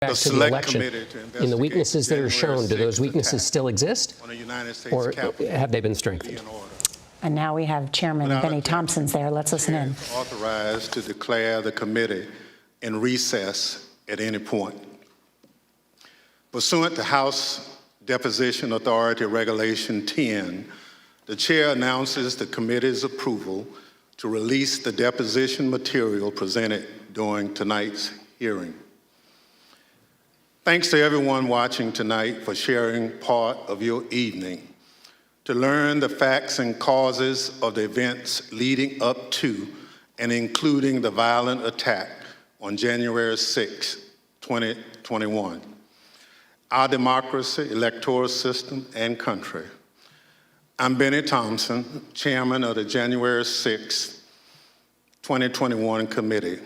back to the election, in the weaknesses that are shown, do those weaknesses still exist, or have they been strengthened? And now we have Chairman Benny Thompson's there. Let's listen in. Authorized to declare the committee in recess at any point. Pursuant to House Deposition Authority Regulation 10, the chair announces the committee's approval to release the deposition material presented during tonight's hearing. Thanks to everyone watching tonight for sharing part of your evening to learn the facts and causes of the events leading up to and including the violent attack on January 6, 2021. Our democracy, electoral system, and country. I'm Benny Thompson, chairman of the January 6, 2021 committee.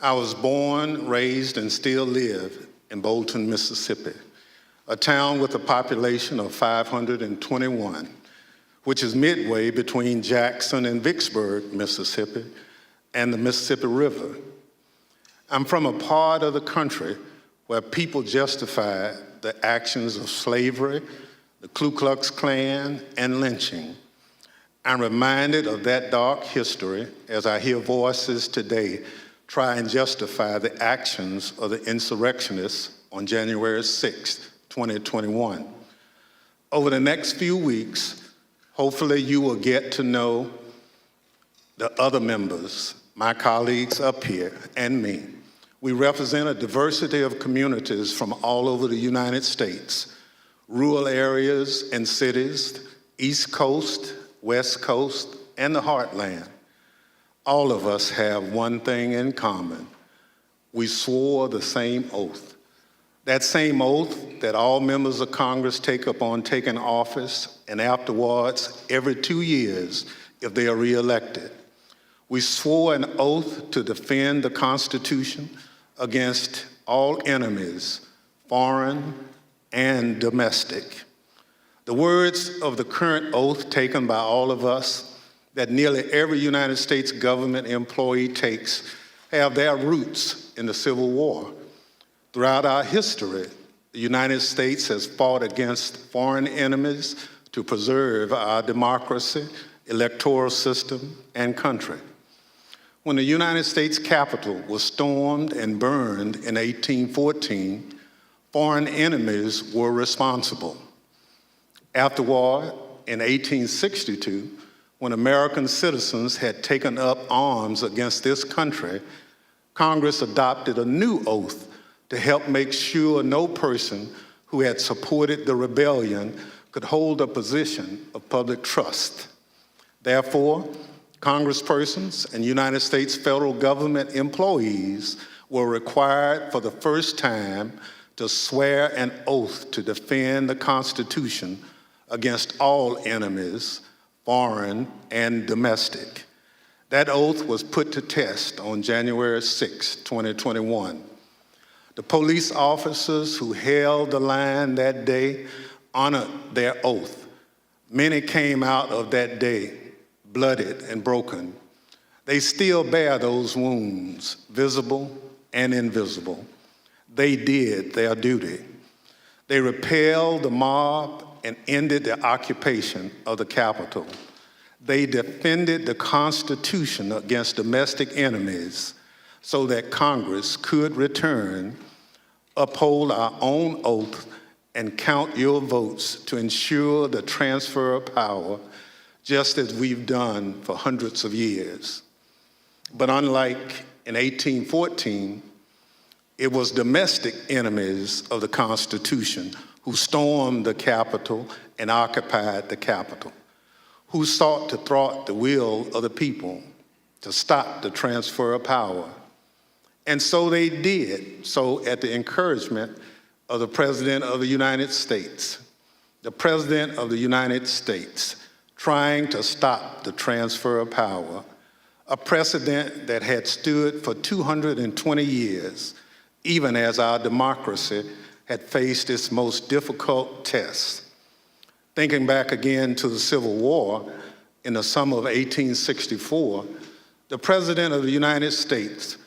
I was born, raised, and still live in Bolton, Mississippi, a town with a population of 521, which is midway between Jackson and Vicksburg, Mississippi, and the Mississippi River. I'm from a part of the country where people justify the actions of slavery, the Ku Klux Klan, and lynching. I'm reminded of that dark history as I hear voices today try and justify the actions of the insurrectionists on January 6, 2021. Over the next few weeks, hopefully you will get to know the other members, my colleagues up here, and me. We represent a diversity of communities from all over the United States, rural areas and cities, East Coast, West Coast, and the Heartland. All of us have one thing in common. We swore the same oath. That same oath that all members of Congress take upon taking office and afterwards every 2 years if they are reelected. We swore an oath to defend the Constitution against all enemies, foreign and domestic. The words of the current oath taken by all of us that nearly every United States government employee takes have their roots in the Civil War. Throughout our history, the United States has fought against foreign enemies to preserve our democracy, electoral system, and country. When the United States Capitol was stormed and burned in 1814, foreign enemies were responsible. Afterward, in 1862, when American citizens had taken up arms against this country, Congress adopted a new oath to help make sure no person who had supported the rebellion could hold a position of public trust. Therefore, Congresspersons and United States federal government employees were required for the first time to swear an oath to defend the Constitution against all enemies, foreign and domestic. That oath was put to test on January 6, 2021. The police officers who held the line that day honored their oath. Many came out of that day bloodied and broken. They still bear those wounds, visible and invisible. They did their duty. They repelled the mob and ended the occupation of the Capitol. They defended the Constitution against domestic enemies so that Congress could return, uphold our own oath, and count your votes to ensure the transfer of power, just as we've done for hundreds of years. But unlike in 1814, it was domestic enemies of the Constitution who stormed the Capitol and occupied the Capitol, who sought to thwart the will of the people to stop the transfer of power. And so they did, so at the encouragement of the President of the United States. The President of the United States trying to stop the transfer of power, a precedent that had stood for 220 years, even as our democracy had faced its most difficult tests. Thinking back again to the Civil War in the summer of 1864, the President of the United States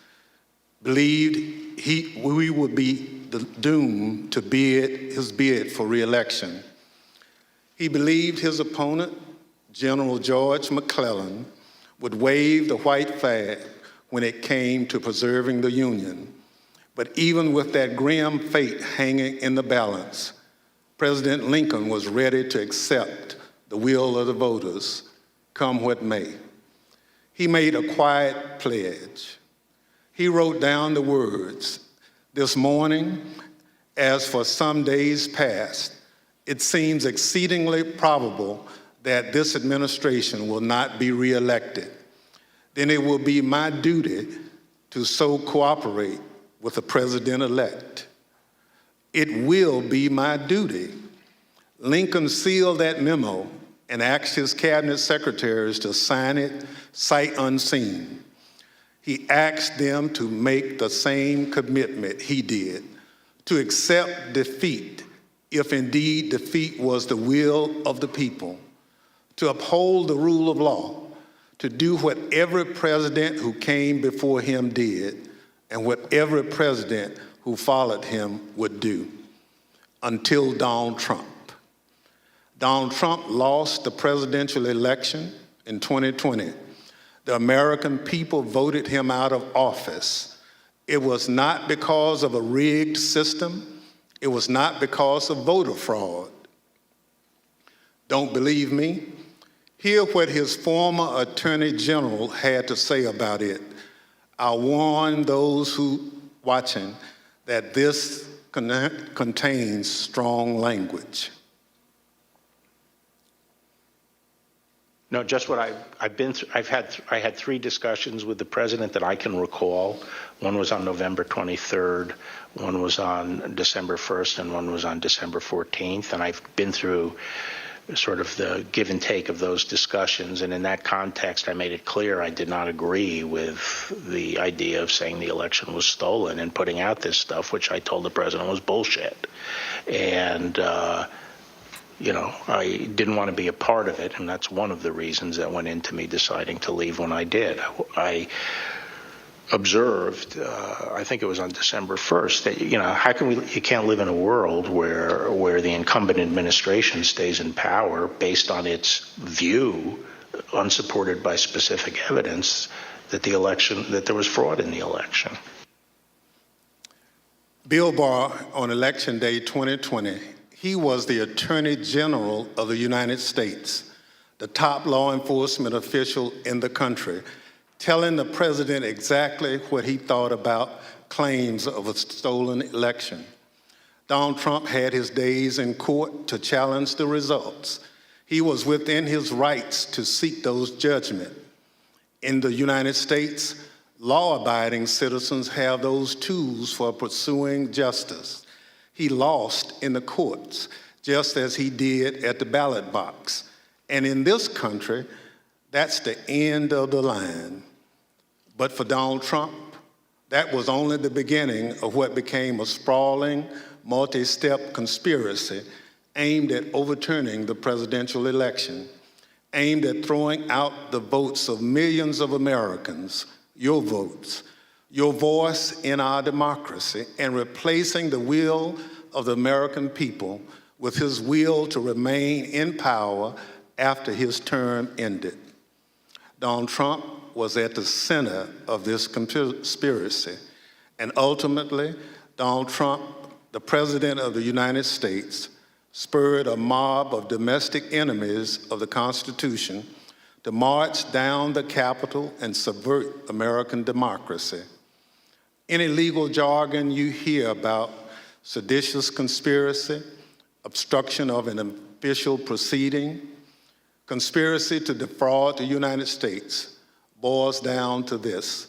believed we would be doomed to his bid for re-election. He believed his opponent, General George McClellan, would wave the white flag when it came to preserving the Union. But even with that grim fate hanging in the balance, President Lincoln was ready to accept the will of the voters, come what may. He made a quiet pledge. He wrote down the words, "This morning, as for some days past, it seems exceedingly probable that this administration will not be reelected. Then it will be my duty to so cooperate with the president-elect. It will be my duty." Lincoln sealed that memo and asked his cabinet secretaries to sign it sight unseen. He asked them to make the same commitment he did, to accept defeat if indeed defeat was the will of the people, to uphold the rule of law, to do what every president who came before him did and what every president who followed him would do, until Donald Trump. Donald Trump lost the presidential election in 2020. The American people voted him out of office. It was not because of a rigged system. It was not because of voter fraud. Don't believe me? Hear what his former Attorney General had to say about it. I warn those who watching that this contains strong language. No, just what I've been through. I had 3 discussions with the president that I can recall. One was on November 23rd, one was on December 1st, and one was on December 14th. And I've been through sort of the give and take of those discussions. And in that context, I made it clear I did not agree with the idea of saying the election was stolen and putting out this stuff, which I told the president was bullshit. And, I didn't want to be a part of it, and that's one of the reasons that went into me deciding to leave when I did. I observed, I think it was on December 1st, that, how can you can't live in a world where the incumbent administration stays in power based on its view, unsupported by specific evidence, that there was fraud in the election. Bill Barr, on Election Day 2020, he was the Attorney General of the United States, the top law enforcement official in the country, telling the president exactly what he thought about claims of a stolen election. Donald Trump had his days in court to challenge the results. He was within his rights to seek those judgments. In the United States, law-abiding citizens have those tools for pursuing justice. He lost in the courts, just as he did at the ballot box. And in this country, that's the end of the line. But for Donald Trump, that was only the beginning of what became a sprawling, multi-step conspiracy aimed at overturning the presidential election, aimed at throwing out the votes of millions of Americans, your votes, your voice in our democracy, and replacing the will of the American people with his will to remain in power after his term ended. Donald Trump was at the center of this conspiracy, and ultimately, Donald Trump, the President of the United States, spurred a mob of domestic enemies of the Constitution to march down the Capitol and subvert American democracy. Any legal jargon you hear about seditious conspiracy, obstruction of an official proceeding, conspiracy to defraud the United States boils down to this.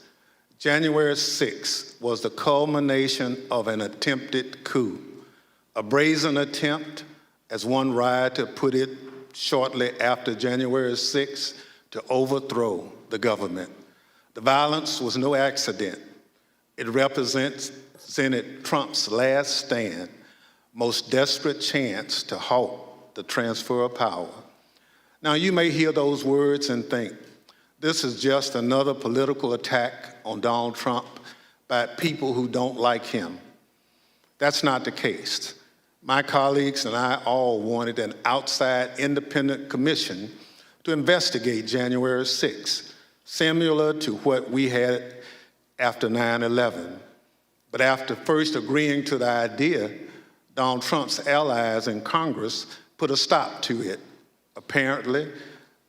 January 6th was the culmination of an attempted coup, a brazen attempt, as one rioter put it shortly after January 6th, to overthrow the government. The violence was no accident. It represented Trump's last stand, most desperate chance to halt the transfer of power. Now, you may hear those words and think, this is just another political attack on Donald Trump by people who don't like him. That's not the case. My colleagues and I all wanted an outside independent commission to investigate January 6th, similar to what we had after 9/11. But after first agreeing to the idea, Donald Trump's allies in Congress put a stop to it. Apparently,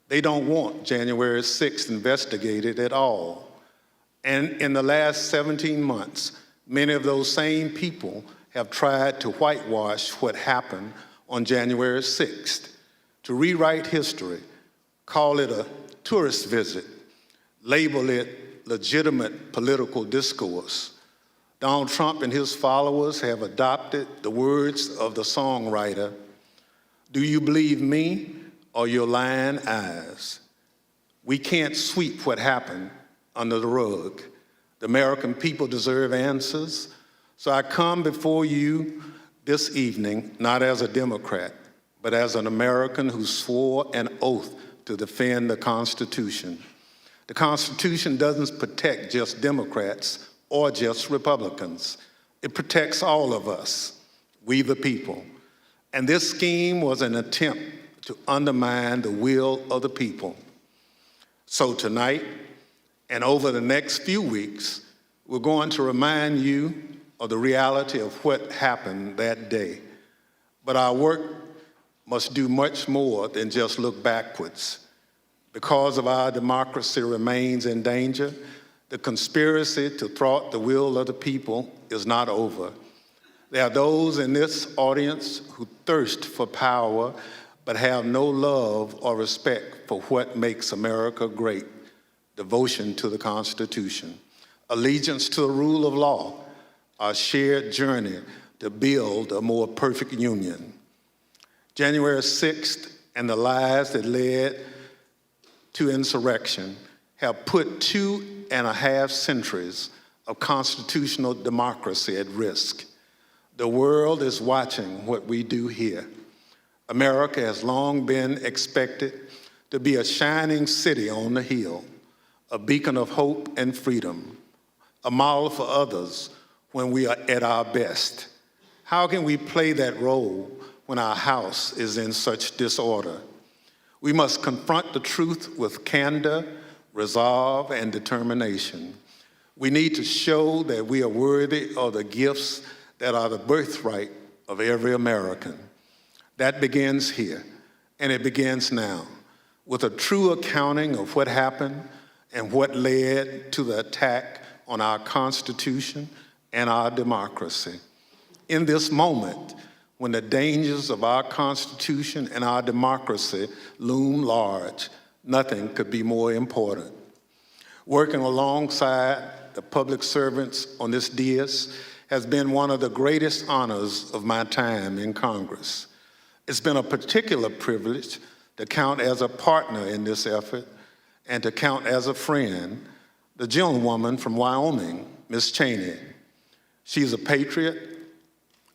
they don't want January 6th investigated at all. And in the last 17 months, many of those same people have tried to whitewash what happened on January 6th, to rewrite history, call it a tourist visit, label it legitimate political discourse. Donald Trump and his followers have adopted the words of the songwriter, "Do you believe me or your lying eyes?" We can't sweep what happened under the rug. The American people deserve answers. So I come before you this evening, not as a Democrat, but as an American who swore an oath to defend the Constitution. The Constitution doesn't protect just Democrats or just Republicans. It protects all of us, we the people. And this scheme was an attempt to undermine the will of the people. So tonight, and over the next few weeks, we're going to remind you of the reality of what happened that day. But our work must do much more than just look backwards. Because of our democracy remains in danger, the conspiracy to thwart the will of the people is not over. There are those in this audience who thirst for power but have no love or respect for what makes America great: devotion to the Constitution, allegiance to the rule of law, our shared journey to build a more perfect union. January 6th and the lies that led to insurrection have put 2.5 centuries of constitutional democracy at risk. The world is watching what we do here. America has long been expected to be a shining city on the hill, a beacon of hope and freedom, a model for others when we are at our best. How can we play that role when our house is in such disorder? We must confront the truth with candor, resolve, and determination. We need to show that we are worthy of the gifts that are the birthright of every American. That begins here, and it begins now, with a true accounting of what happened and what led to the attack on our Constitution and our democracy. In this moment, when the dangers of our Constitution and our democracy loom large, nothing could be more important. Working alongside the public servants on this dais has been one of the greatest honors of my time in Congress. It's been a particular privilege to count as a partner in this effort and to count as a friend the gentlewoman from Wyoming, Ms. Cheney. She's a patriot,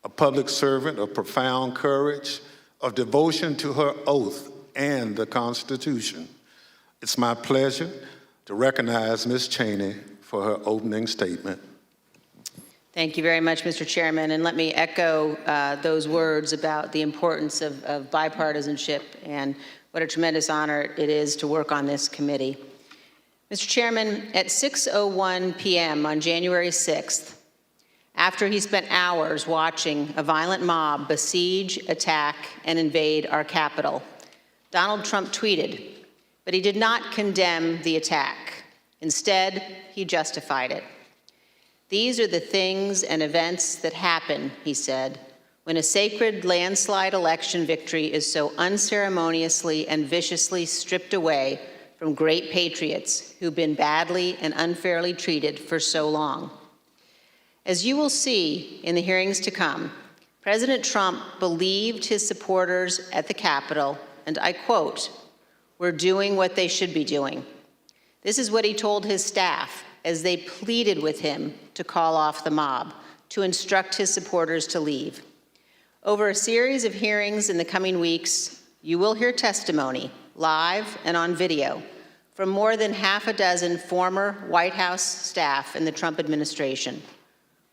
a public servant of profound courage, of devotion to her oath and the Constitution. It's my pleasure to recognize Ms. Cheney for her opening statement. Thank you very much, Mr. Chairman, and let me echo those words about the importance of bipartisanship and what a tremendous honor it is to work on this committee. Mr. Chairman, at 6:01 p.m. on January 6th, after he spent hours watching a violent mob besiege, attack, and invade our Capitol, Donald Trump tweeted, but he did not condemn the attack. Instead, he justified it. "These are the things and events that happen," he said, "when a sacred landslide election victory is so unceremoniously and viciously stripped away from great patriots who've been badly and unfairly treated for so long." As you will see in the hearings to come, President Trump believed his supporters at the Capitol, and I quote, "We're doing what they should be doing." This is what he told his staff as they pleaded with him to call off the mob, to instruct his supporters to leave. Over a series of hearings in the coming weeks, you will hear testimony, live and on video, from more than half a dozen former White House staff in the Trump administration,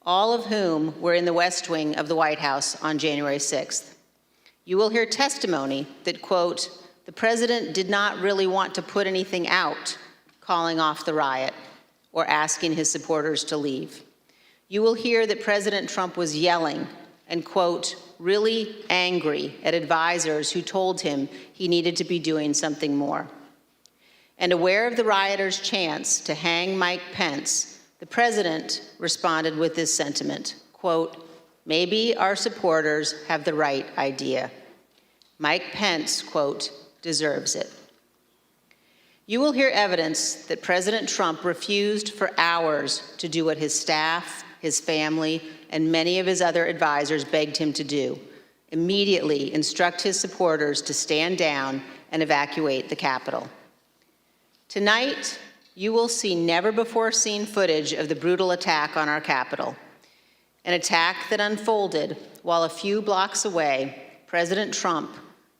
all of whom were in the West Wing of the White House on January 6th. You will hear testimony that, quote, the president did not really want to put anything out calling off the riot or asking his supporters to leave. You will hear that President Trump was yelling and, quote, really angry at advisors who told him he needed to be doing something more. And aware of the rioters' chance to hang Mike Pence, the president responded with this sentiment, quote, maybe our supporters have the right idea. Mike Pence, quote, deserves it. You will hear evidence that President Trump refused for hours to do what his staff, his family, and many of his other advisors begged him to do, immediately instruct his supporters to stand down and evacuate the Capitol. Tonight, you will see never-before-seen footage of the brutal attack on our Capitol, an attack that unfolded while a few blocks away, President Trump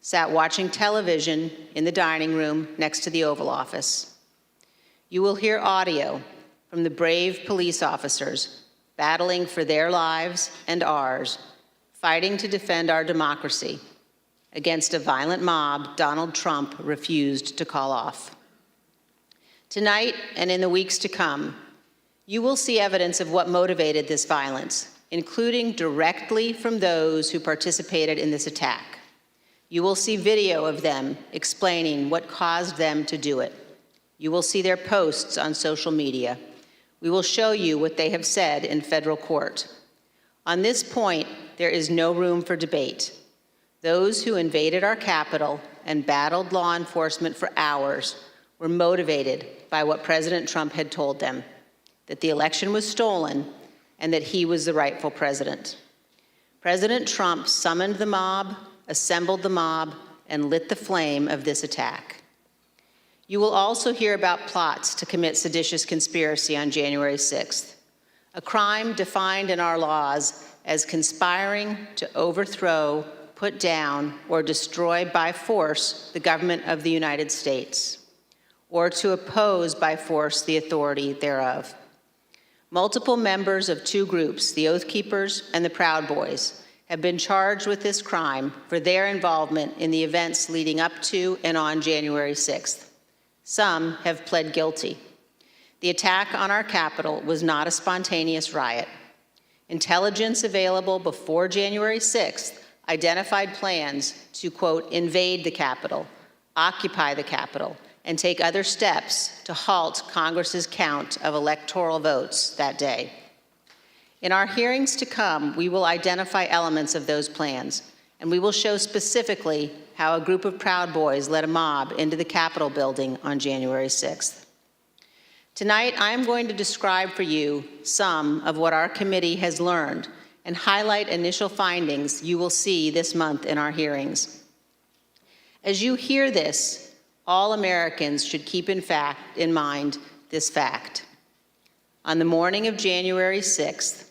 sat watching television in the dining room next to the Oval Office. You will hear audio from the brave police officers battling for their lives and ours, fighting to defend our democracy against a violent mob Donald Trump refused to call off. Tonight and in the weeks to come, you will see evidence of what motivated this violence, including directly from those who participated in this attack. You will see video of them explaining what caused them to do it. You will see their posts on social media. We will show you what they have said in federal court. On this point, there is no room for debate. Those who invaded our Capitol and battled law enforcement for hours were motivated by what President Trump had told them, that the election was stolen and that he was the rightful president. President Trump summoned the mob, assembled the mob, and lit the flame of this attack. You will also hear about plots to commit seditious conspiracy on January 6th, a crime defined in our laws as conspiring to overthrow, put down, or destroy by force the government of the United States, or to oppose by force the authority thereof. Multiple members of two groups, the Oath Keepers and the Proud Boys, have been charged with this crime for their involvement in the events leading up to and on January 6th. Some have pled guilty. The attack on our Capitol was not a spontaneous riot. Intelligence available before January 6th identified plans to, quote, invade the Capitol, occupy the Capitol, and take other steps to halt Congress's count of electoral votes that day. In our hearings to come, we will identify elements of those plans, and we will show specifically how a group of Proud Boys led a mob into the Capitol building on January 6th. Tonight, I am going to describe for you some of what our committee has learned and highlight initial findings you will see this month in our hearings. As you hear this, all Americans should keep in mind this fact. On the morning of January 6th,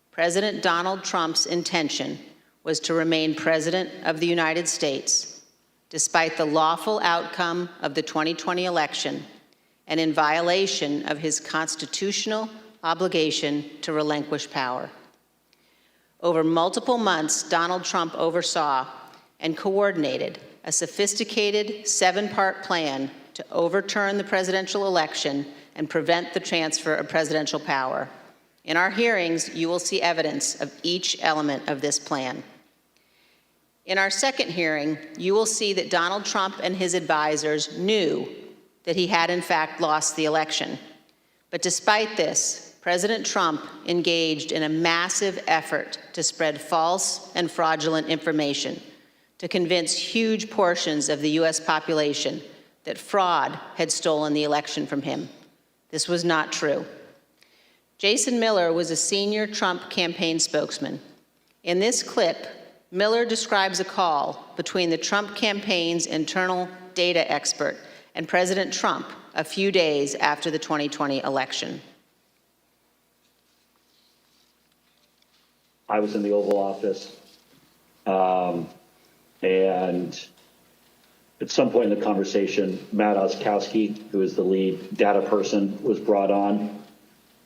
President Donald Trump's intention was to remain President of the United States, despite the lawful outcome of the 2020 election and in violation of his constitutional obligation to relinquish power. Over multiple months, Donald Trump oversaw and coordinated a sophisticated 7-part plan to overturn the presidential election and prevent the transfer of presidential power. In our hearings, you will see evidence of each element of this plan. In our second hearing, you will see that Donald Trump and his advisors knew that he had in fact lost the election. But despite this, President Trump engaged in a massive effort to spread false and fraudulent information to convince huge portions of the US population that fraud had stolen the election from him. This was not true. Jason Miller was a senior Trump campaign spokesman. In this clip, Miller describes a call between the Trump campaign's internal data expert and President Trump a few days after the 2020 election. I was in the Oval Office, and At some point in the conversation, Matt Oskowski, who is the lead data person, was brought on.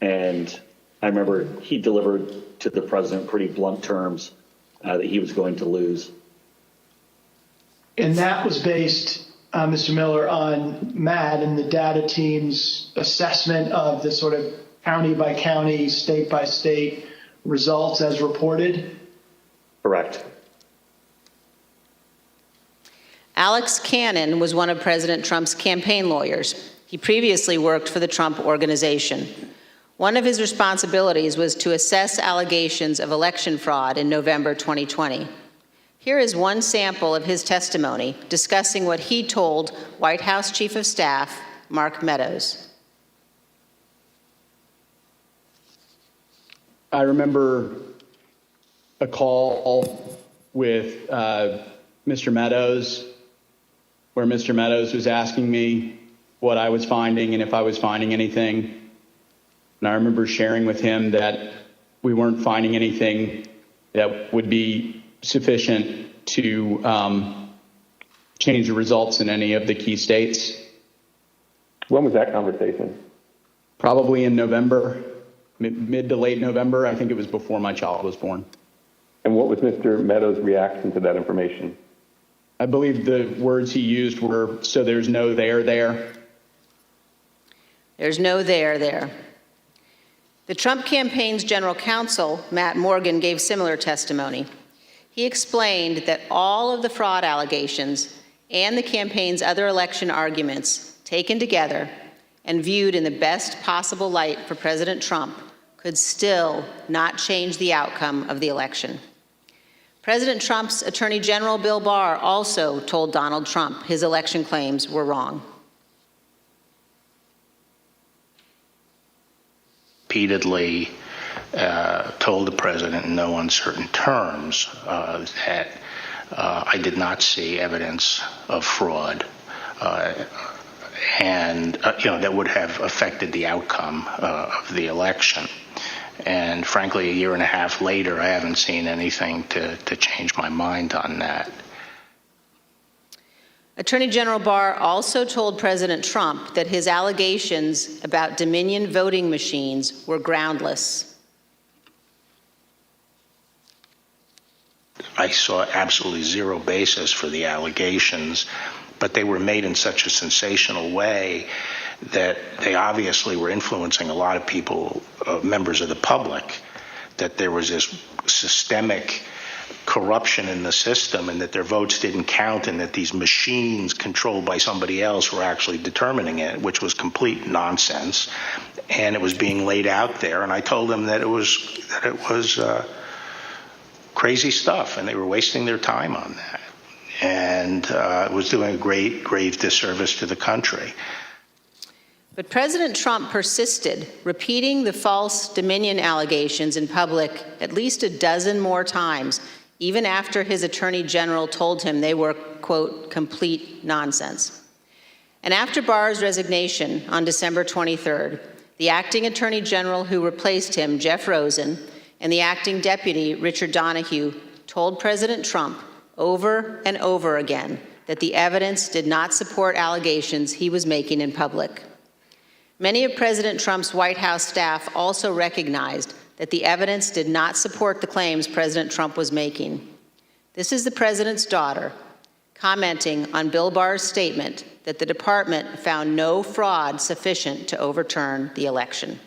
And I remember he delivered to the president pretty blunt terms that he was going to lose. And that was based, Mr. Miller, on Matt and the data team's assessment of the sort of county by county, state by state results as reported? Correct. Alex Cannon was one of President Trump's campaign lawyers. He previously worked for the Trump Organization. One of his responsibilities was to assess allegations of election fraud in November 2020. Here is one sample of his testimony discussing what he told White House Chief of Staff Mark Meadows. I remember a call with Mr. Meadows, where Mr. Meadows was asking me what I was finding and if I was finding anything. And I remember sharing with him that we weren't finding anything that would be sufficient to change the results in any of the key states. When was that conversation? Probably in November, mid to late November. I think it was before my child was born. And what was Mr. Meadows' reaction to that information? I believe the words he used were, "So there's no there there." There's no there. The Trump campaign's general counsel, Matt Morgan, gave similar testimony. He explained that all of the fraud allegations and the campaign's other election arguments, taken together and viewed in the best possible light for President Trump, could still not change the outcome of the election. President Trump's Attorney General Bill Barr also told Donald Trump his election claims were wrong. Repeatedly told the president in no uncertain terms that I did not see evidence of fraud and that would have affected the outcome of the election. And frankly, a year and a half later, I haven't seen anything to change my mind on that. Attorney General Barr also told President Trump that his allegations about Dominion voting machines were groundless. I saw absolutely zero basis for the allegations, but they were made in such a sensational way that they obviously were influencing a lot of people, members of the public, that there was this systemic corruption in the system and that their votes didn't count and that these machines controlled by somebody else were actually determining it, which was complete nonsense. And it was being laid out there. And I told them that it was crazy stuff and they were wasting their time on that. And it was doing a grave disservice to the country. But President Trump persisted, repeating the false Dominion allegations in public at least a dozen more times, even after his Attorney General told him they were, quote, complete nonsense. And after Barr's resignation on December 23rd, the acting Attorney General who replaced him, Jeff Rosen, and the acting deputy, Richard Donahue, told President Trump over and over again that the evidence did not support allegations he was making in public. Many of President Trump's White House staff also recognized that the evidence did not support the claims President Trump was making. This is the president's daughter commenting on Bill Barr's statement that the department found no fraud sufficient to overturn the election.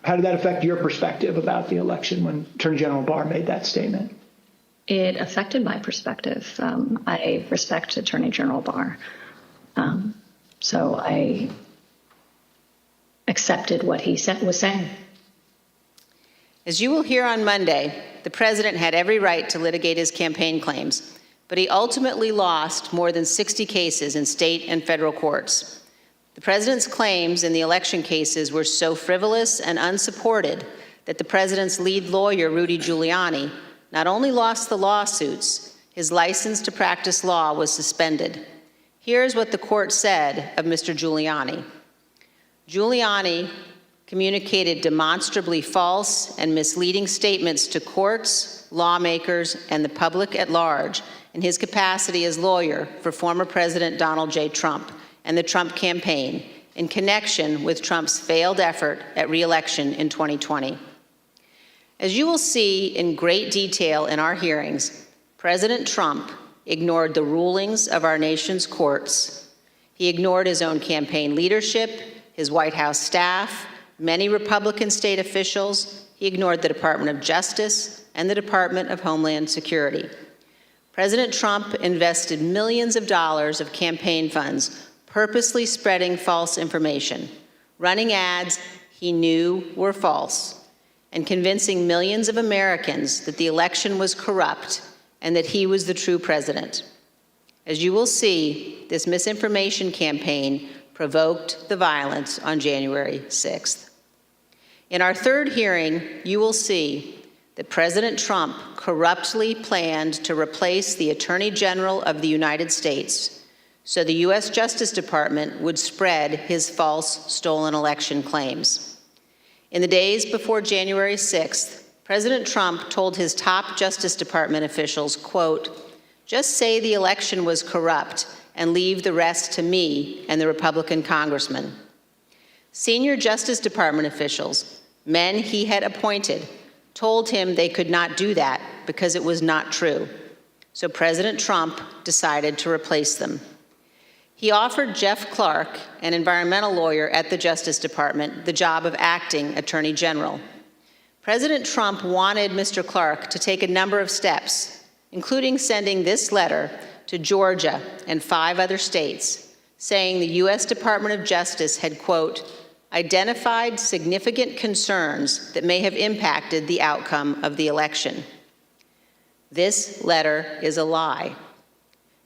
How did that affect your perspective about the election when Attorney General Barr made that statement? It affected my perspective. I respect Attorney General Barr. So I accepted what he was saying. As you will hear on Monday, the president had every right to litigate his campaign claims, but he ultimately lost more than 60 cases in state and federal courts. The president's claims in the election cases were so frivolous and unsupported that the president's lead lawyer, Rudy Giuliani, not only lost the lawsuits, his license to practice law was suspended. Here's what the court said of Mr. Giuliani. Giuliani communicated demonstrably false and misleading statements to courts, lawmakers, and the public at large in his capacity as lawyer for former President Donald J. Trump and the Trump campaign in connection with Trump's failed effort at re-election in 2020. As you will see in great detail in our hearings, President Trump ignored the rulings of our nation's courts. He ignored his own campaign leadership, his White House staff, many Republican state officials. He ignored the Department of Justice and the Department of Homeland Security. President Trump invested millions of dollars of campaign funds purposely spreading false information, running ads he knew were false, and convincing millions of Americans that the election was corrupt and that he was the true president. As you will see, this misinformation campaign provoked the violence on January 6th. In our third hearing, you will see that President Trump corruptly planned to replace the Attorney General of the United States so the U.S. Justice Department would spread his false stolen election claims. In the days before January 6th, President Trump told his top Justice Department officials, quote, "Just say the election was corrupt and leave the rest to me and the Republican congressman." Senior Justice Department officials, men he had appointed, told him they could not do that because it was not true. So President Trump decided to replace them. He offered Jeff Clark, an environmental lawyer at the Justice Department, the job of acting Attorney General. President Trump wanted Mr. Clark to take a number of steps, including sending this letter to Georgia and 5 other states, saying the U.S. Department of Justice had, quote, identified significant concerns that may have impacted the outcome of the election. This letter is a lie.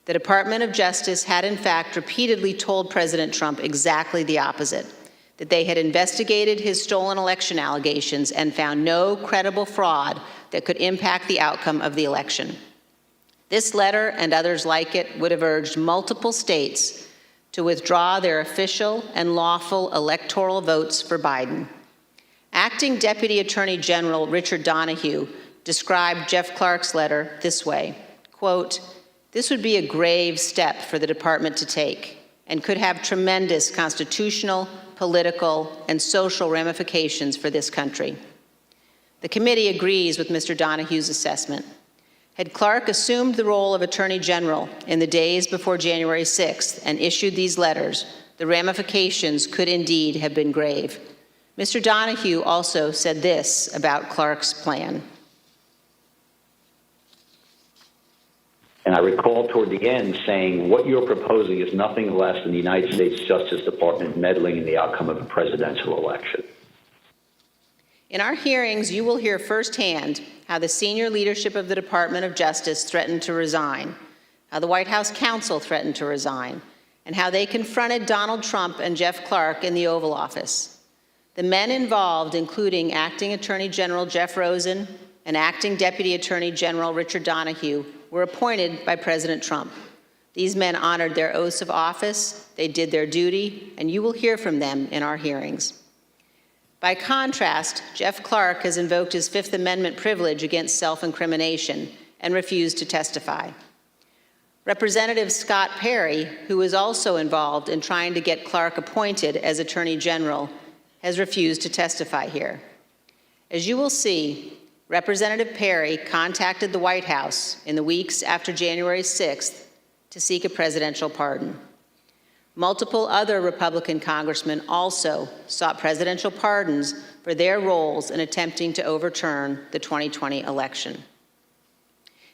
The Department of Justice had, in fact, repeatedly told President Trump exactly the opposite, that they had investigated his stolen election allegations and found no credible fraud that could impact the outcome of the election. This letter and others like it would have urged multiple states to withdraw their official and lawful electoral votes for Biden. Acting Deputy Attorney General Richard Donoghue described Jeff Clark's letter this way, quote, "This would be a grave step for the department to take and could have tremendous constitutional, political, and social ramifications for this country." The committee agrees with Mr. Donoghue's assessment. Had Clark assumed the role of Attorney General in the days before January 6th and issued these letters, the ramifications could indeed have been grave. Mr. Donoghue also said this about Clark's plan. And I recall toward the end saying, what you're proposing is nothing less than the United States Justice Department meddling in the outcome of a presidential election. In our hearings, you will hear firsthand how the senior leadership of the Department of Justice threatened to resign, how the White House counsel threatened to resign, and how they confronted Donald Trump and Jeff Clark in the Oval Office. The men involved, including Acting Attorney General Jeff Rosen and Acting Deputy Attorney General Richard Donoghue, were appointed by President Trump. These men honored their oaths of office, they did their duty, and you will hear from them in our hearings. By contrast, Jeff Clark has invoked his Fifth Amendment privilege against self-incrimination and refused to testify. Representative Scott Perry, who was also involved in trying to get Clark appointed as Attorney General, has refused to testify here. As you will see, Representative Perry contacted the White House in the weeks after January 6th to seek a presidential pardon. Multiple other Republican congressmen also sought presidential pardons for their roles in attempting to overturn the 2020 election.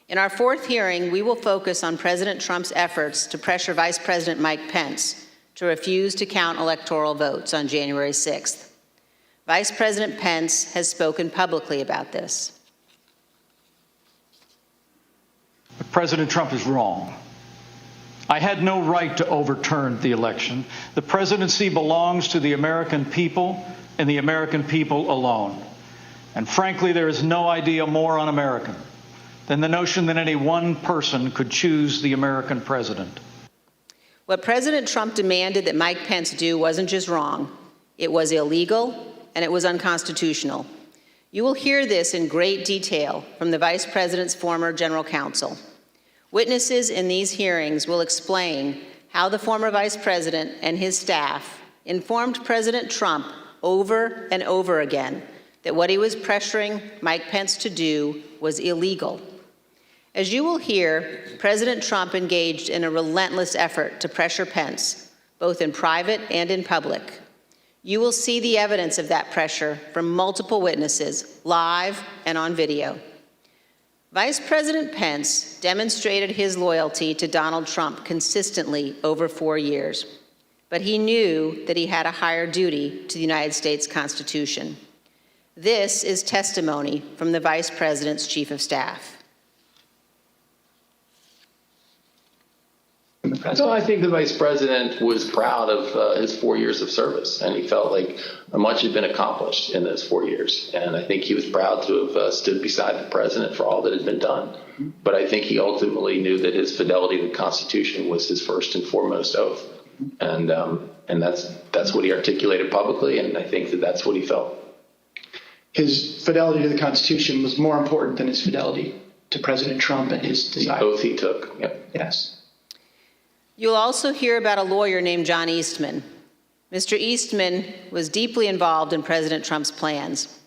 In our fourth hearing, we will focus on President Trump's efforts to pressure Vice President Mike Pence to refuse to count electoral votes on January 6th. Vice President Pence has spoken publicly about this. President Trump is wrong. I had no right to overturn the election. The presidency belongs to the American people and the American people alone. And frankly, there is no idea more un-American than the notion that any one person could choose the American president. What President Trump demanded that Mike Pence do wasn't just wrong, it was illegal and it was unconstitutional. You will hear this in great detail from the Vice President's former general counsel. Witnesses in these hearings will explain how the former Vice President and his staff informed President Trump over and over again that what he was pressuring Mike Pence to do was illegal. As you will hear, President Trump engaged in a relentless effort to pressure Pence, both in private and in public. You will see the evidence of that pressure from multiple witnesses, live and on video. Vice President Pence demonstrated his loyalty to Donald Trump consistently over 4 years, but he knew that he had a higher duty to the United States Constitution. This is testimony from the Vice President's Chief of Staff. So I think the Vice President was proud of his 4 years of service, and he felt like much had been accomplished in those 4 years. And I think he was proud to have stood beside the President for all that had been done. But I think he ultimately knew that his fidelity to the Constitution was his first and foremost oath. And that's what he articulated publicly, and I think that that's what he felt. His fidelity to the Constitution was more important than his fidelity to President Trump and his desire. The oath he took. Yep. Yes. You'll also hear about a lawyer named John Eastman. Mr. Eastman was deeply involved in President Trump's plans.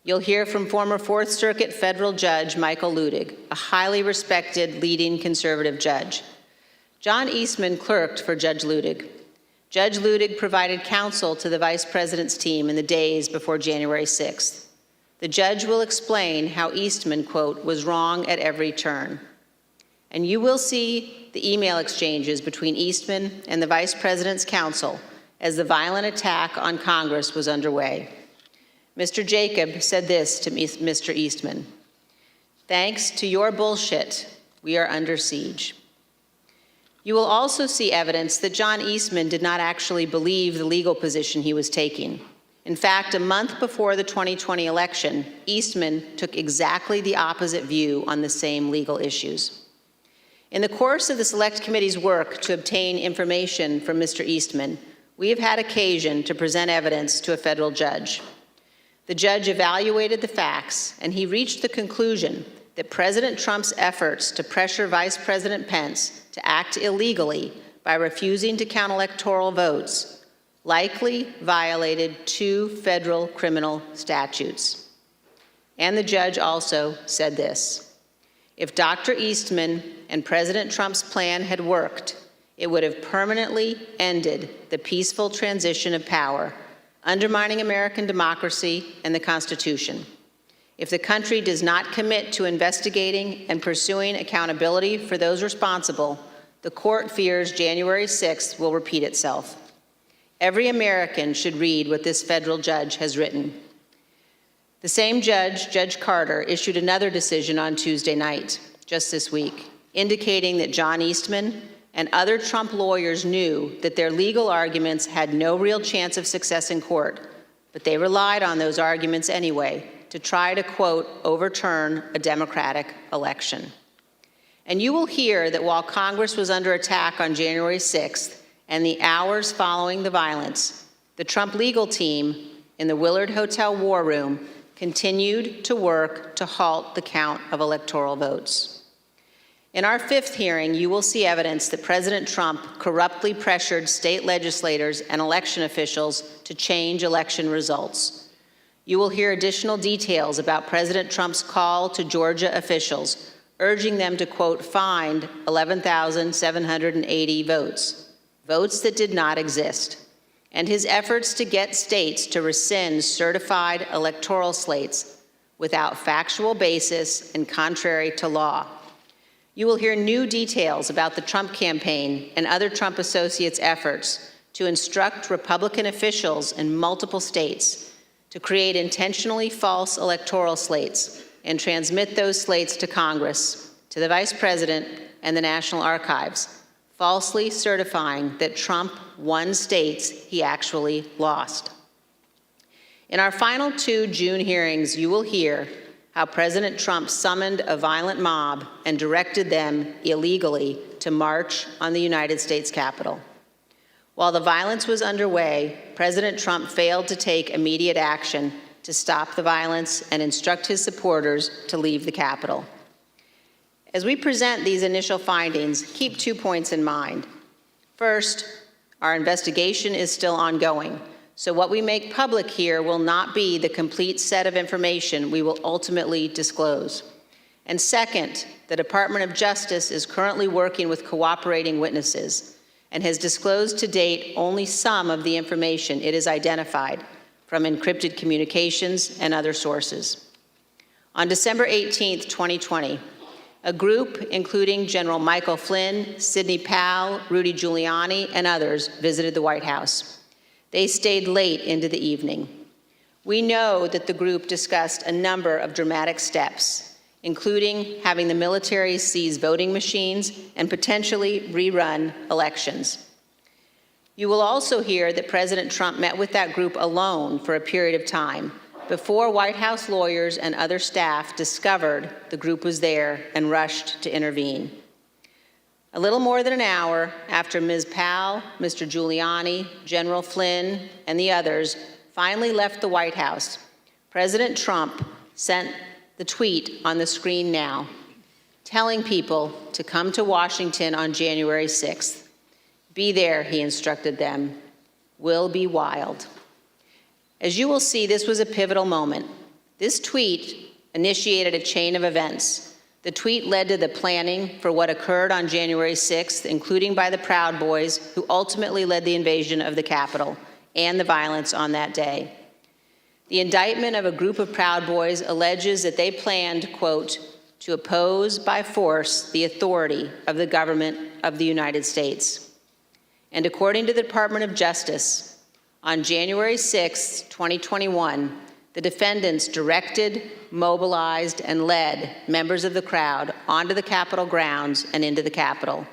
You'll hear from former Fourth Circuit federal judge Michael Ludig, a highly respected leading conservative judge. John Eastman clerked for Judge Ludig. Judge Ludig provided counsel to the Vice President's team in the days before January 6th. The judge will explain how Eastman, quote, was wrong at every turn. And you will see the email exchanges between Eastman and the Vice President's counsel as the violent attack on Congress was underway. Mr. Jacob said this to Mr. Eastman: "Thanks to your bullshit, we are under siege." You will also see evidence that John Eastman did not actually believe the legal position he was taking. In fact, a month before the 2020 election, Eastman took exactly the opposite view on the same legal issues. In the course of the Select Committee's work to obtain information from Mr. Eastman, we have had occasion to present evidence to a federal judge. The judge evaluated the facts, and he reached the conclusion that President Trump's efforts to pressure Vice President Pence to act illegally by refusing to count electoral votes likely violated 2 federal criminal statutes. And the judge also said this: if Dr. Eastman and President Trump's plan had worked, it would have permanently ended the peaceful transition of power, undermining American democracy and the Constitution. If the country does not commit to investigating and pursuing accountability for those responsible, the court fears January 6th will repeat itself. Every American should read what this federal judge has written. The same judge, Judge Carter, issued another decision on Tuesday night, just this week, indicating that John Eastman and other Trump lawyers knew that their legal arguments had no real chance of success in court, but they relied on those arguments anyway to try to, quote, overturn a Democratic election. And you will hear that while Congress was under attack on January 6th and the hours following the violence, the Trump legal team in the Willard Hotel War Room continued to work to halt the count of electoral votes. In our 5th hearing, you will see evidence that President Trump corruptly pressured state legislators and election officials to change election results. You will hear additional details about President Trump's call to Georgia officials, urging them to, quote, find 11,780 votes, votes that did not exist, and his efforts to get states to rescind certified electoral slates without factual basis and contrary to law. You will hear new details about the Trump campaign and other Trump associates' efforts to instruct Republican officials in multiple states to create intentionally false electoral slates and transmit those slates to Congress, to the Vice President, and the National Archives, falsely certifying that Trump won states he actually lost. In our final 2 June hearings, you will hear how President Trump summoned a violent mob and directed them illegally to march on the United States Capitol. While the violence was underway, President Trump failed to take immediate action to stop the violence and instruct his supporters to leave the Capitol. As we present these initial findings, keep 2 points in mind. First, our investigation is still ongoing, so what we make public here will not be the complete set of information we will ultimately disclose. And second, the Department of Justice is currently working with cooperating witnesses and has disclosed to date only some of the information it has identified from encrypted communications and other sources. On December 18, 2020, a group including General Michael Flynn, Sidney Powell, Rudy Giuliani, and others visited the White House. They stayed late into the evening. We know that the group discussed a number of dramatic steps, including having the military seize voting machines and potentially rerun elections. You will also hear that President Trump met with that group alone for a period of time before White House lawyers and other staff discovered the group was there and rushed to intervene. A little more than an hour after Ms. Powell, Mr. Giuliani, General Flynn, and the others finally left the White House, President Trump sent the tweet on the screen now, telling people to come to Washington on January 6th. Be there, he instructed them. We'll be wild. As you will see, this was a pivotal moment. This tweet initiated a chain of events. The tweet led to the planning for what occurred on January 6th, including by the Proud Boys, who ultimately led the invasion of the Capitol and the violence on that day. The indictment of a group of Proud Boys alleges that they planned, quote, to oppose by force the authority of the government of the United States. And according to the Department of Justice, on January 6, 2021, the defendants directed, mobilized, and led members of the crowd onto the Capitol grounds and into the Capitol,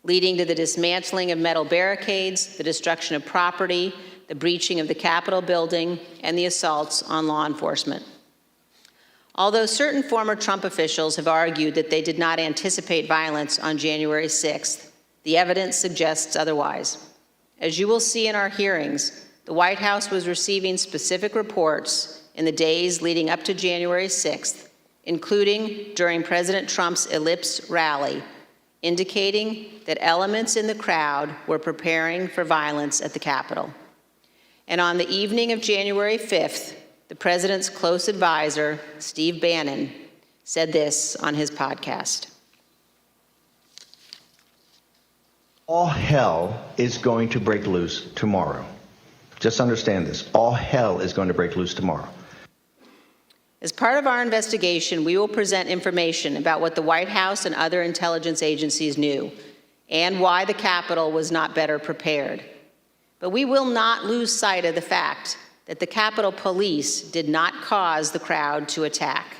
leading to the dismantling of metal barricades, the destruction of property, the breaching of the Capitol building, and the assaults on law enforcement. Although certain former Trump officials have argued that they did not anticipate violence on January 6th, the evidence suggests otherwise. As you will see in our hearings, the White House was receiving specific reports in the days leading up to January 6th, including during President Trump's Ellipse rally, indicating that elements in the crowd were preparing for violence at the Capitol. And on the evening of January 5th, the president's close advisor, Steve Bannon, said this on his podcast. All hell is going to break loose tomorrow. Just understand this. All hell is going to break loose tomorrow. As part of our investigation, we will present information about what the White House and other intelligence agencies knew and why the Capitol was not better prepared. But we will not lose sight of the fact that the Capitol Police did not cause the crowd to attack.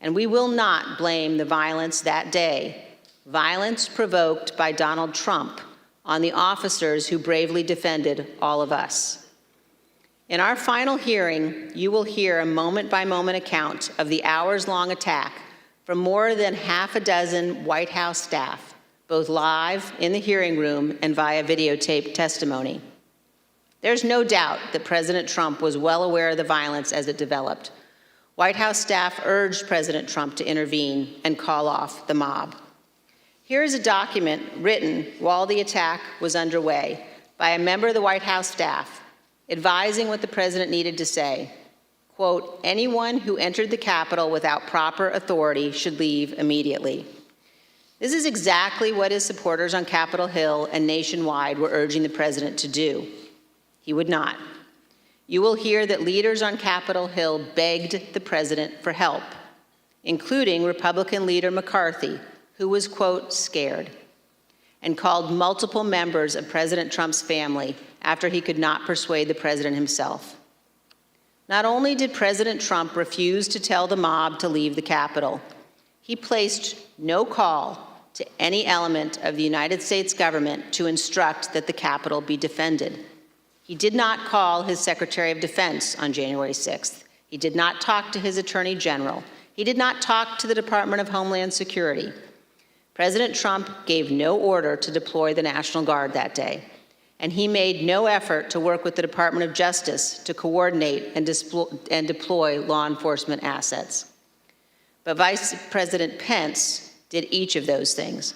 And we will not blame the violence that day, violence provoked by Donald Trump, on the officers who bravely defended all of us. In our final hearing, you will hear a moment-by-moment account of the hours-long attack from more than half a dozen White House staff, both live in the hearing room and via videotaped testimony. There's no doubt that President Trump was well aware of the violence as it developed. White House staff urged President Trump to intervene and call off the mob. Here is a document written while the attack was underway by a member of the White House staff, advising what the president needed to say. Quote, anyone who entered the Capitol without proper authority should leave immediately. This is exactly what his supporters on Capitol Hill and nationwide were urging the president to do. He would not. You will hear that leaders on Capitol Hill begged the president for help, including Republican leader McCarthy, who was, quote, scared, and called multiple members of President Trump's family after he could not persuade the president himself. Not only did President Trump refuse to tell the mob to leave the Capitol, he placed no call to any element of the United States government to instruct that the Capitol be defended. He did not call his Secretary of Defense on January 6th. He did not talk to his Attorney General. He did not talk to the Department of Homeland Security. President Trump gave no order to deploy the National Guard that day. and he made no effort to work with the Department of Justice to coordinate and deploy law enforcement assets. But Vice President Pence did each of those things.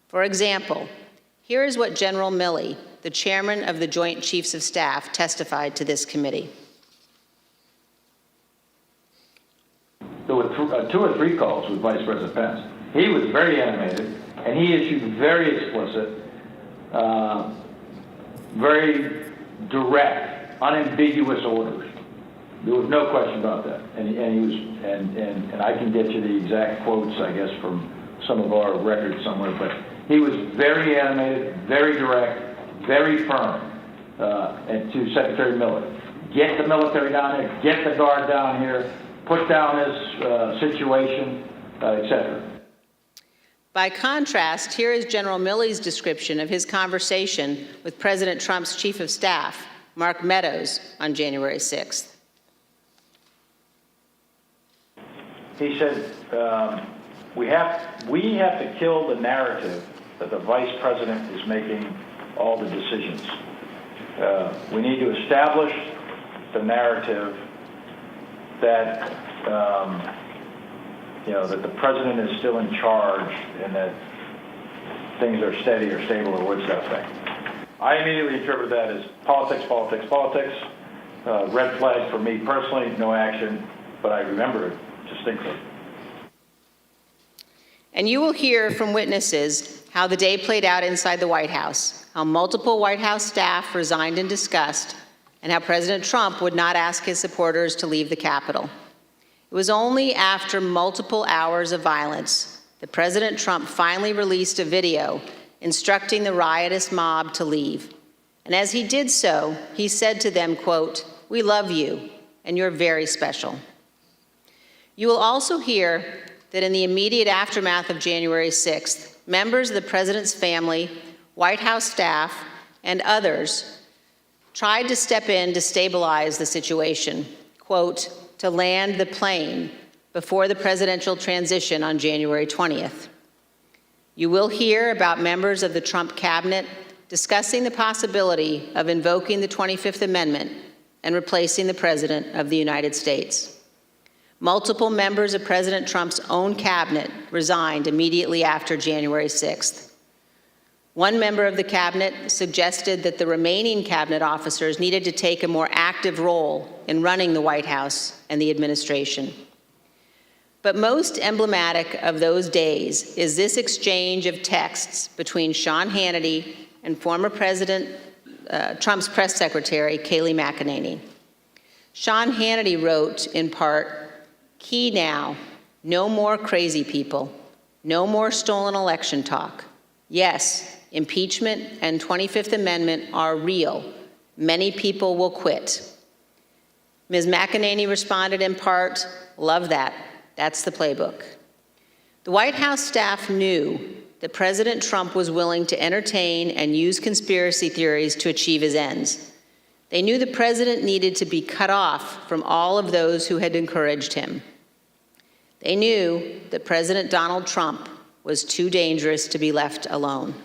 For example, here is what General Milley, the chairman of the Joint Chiefs of Staff, testified to this committee. There were 2 or 3 calls with Vice President Pence. He was very animated, and he issued very explicit, very direct, unambiguous orders. There was no question about that. And I can get you the exact quotes, I guess, from some of our records somewhere, but he was very animated, very direct, very firm, and to Secretary Miller. Get the military down here, get the Guard down here, put down this situation, etc. By contrast, here is General Milley's description of his conversation with President Trump's Chief of Staff, Mark Meadows, on January 6th. He said, we have to kill the narrative that the Vice President is making all the decisions. We need to establish the narrative that that the president is still in charge and that things are steady or stable or what's that thing. I immediately interpreted that as politics, politics, politics. Red flag for me personally, no action, but I remember it distinctly. And you will hear from witnesses how the day played out inside the White House, how multiple White House staff resigned in disgust, and how President Trump would not ask his supporters to leave the Capitol. It was only after multiple hours of violence that President Trump finally released a video instructing the riotous mob to leave. And as he did so, he said to them, quote, "We love you, and you're very special." You will also hear that in the immediate aftermath of January 6th, members of the president's family, White House staff, and others tried to step in to stabilize the situation, quote, to land the plane before the presidential transition on January 20th. You will hear about members of the Trump cabinet discussing the possibility of invoking the 25th Amendment and replacing the President of the United States. Multiple members of President Trump's own cabinet resigned immediately after January 6th. One member of the cabinet suggested that the remaining cabinet officers needed to take a more active role in running the White House and the administration. But most emblematic of those days is this exchange of texts between Sean Hannity and former President Trump's press secretary, Kayleigh McEnany. Sean Hannity wrote, in part, "Key now, no more crazy people, no more stolen election talk. Yes, impeachment and 25th Amendment are real. Many people will quit." Ms. McEnany responded in part, "Love that. That's the playbook." The White House staff knew that President Trump was willing to entertain and use conspiracy theories to achieve his ends. They knew the president needed to be cut off from all of those who had encouraged him. They knew that President Donald Trump was too dangerous to be left alone,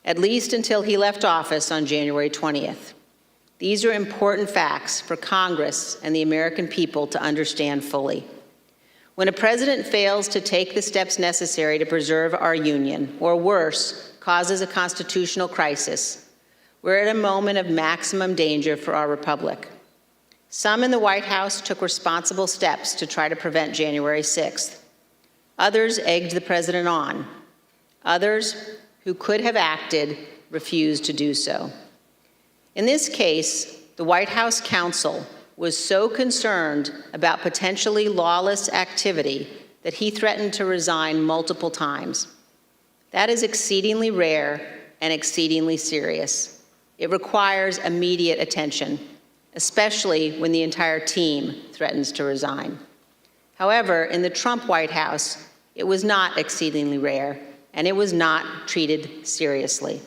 at least until he left office on January 20th. These are important facts for Congress and the American people to understand fully. When a president fails to take the steps necessary to preserve our union, or worse, causes a constitutional crisis, we're at a moment of maximum danger for our republic. Some in the White House took responsible steps to try to prevent January 6th. Others egged the president on. Others, who could have acted, refused to do so. In this case, the White House counsel was so concerned about potentially lawless activity that he threatened to resign multiple times. That is exceedingly rare and exceedingly serious. It requires immediate attention, especially when the entire team threatens to resign. However, in the Trump White House, it was not exceedingly rare, and it was not treated seriously.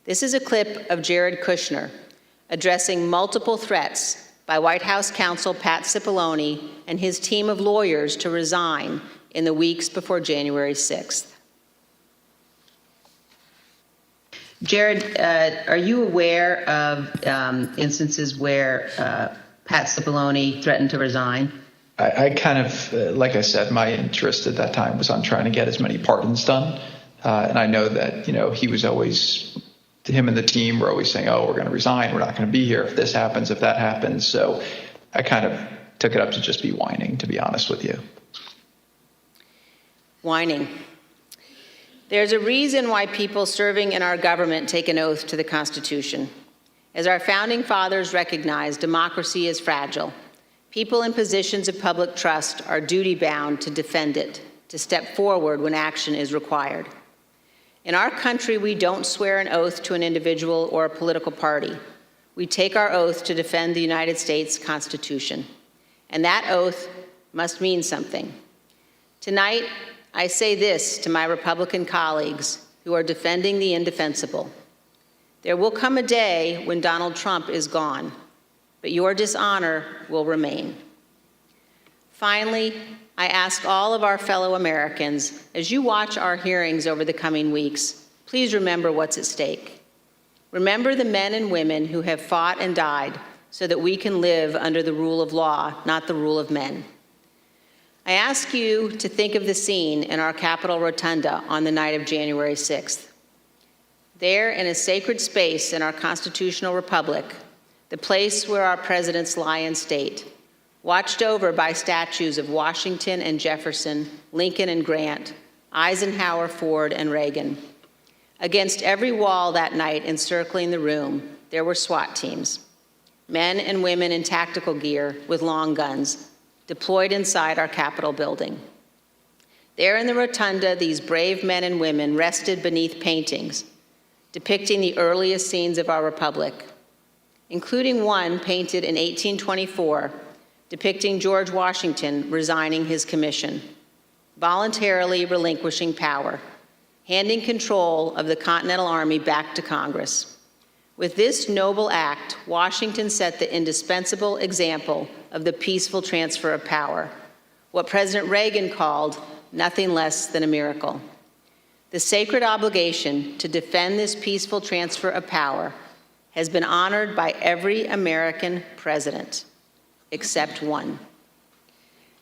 This is a clip of Jared Kushner addressing multiple threats by White House counsel Pat Cipollone and his team of lawyers to resign in the weeks before January 6th. Jared, are you aware of instances where Pat Cipollone threatened to resign? I kind of, like I said, my interest at that time was on trying to get as many pardons done. And I know that, he was always, him and the team were always saying, oh, we're going to resign. We're not going to be here if this happens, if that happens. So I kind of took it up to just be whining, to be honest with you. Whining. There's a reason why people serving in our government take an oath to the Constitution. As our founding fathers recognized, democracy is fragile. People in positions of public trust are duty-bound to defend it, to step forward when action is required. In our country, we don't swear an oath to an individual or a political party. We take our oath to defend the United States Constitution. And that oath must mean something. Tonight, I say this to my Republican colleagues who are defending the indefensible. There will come a day when Donald Trump is gone, but your dishonor will remain. Finally, I ask all of our fellow Americans, as you watch our hearings over the coming weeks, please remember what's at stake. Remember the men and women who have fought and died so that we can live under the rule of law, not the rule of men. I ask you to think of the scene in our Capitol Rotunda on the night of January 6th. There, in a sacred space in our constitutional republic, the place where our presidents lie in state, watched over by statues of Washington and Jefferson, Lincoln and Grant, Eisenhower, Ford, and Reagan. Against every wall that night encircling the room, there were SWAT teams, men and women in tactical gear with long guns, deployed inside our Capitol building. There in the rotunda, these brave men and women rested beneath paintings depicting the earliest scenes of our republic, including one painted in 1824 depicting George Washington resigning his commission, voluntarily relinquishing power, handing control of the Continental Army back to Congress. With this noble act, Washington set the indispensable example of the peaceful transfer of power, what President Reagan called nothing less than a miracle. The sacred obligation to defend this peaceful transfer of power has been honored by every American president, except one.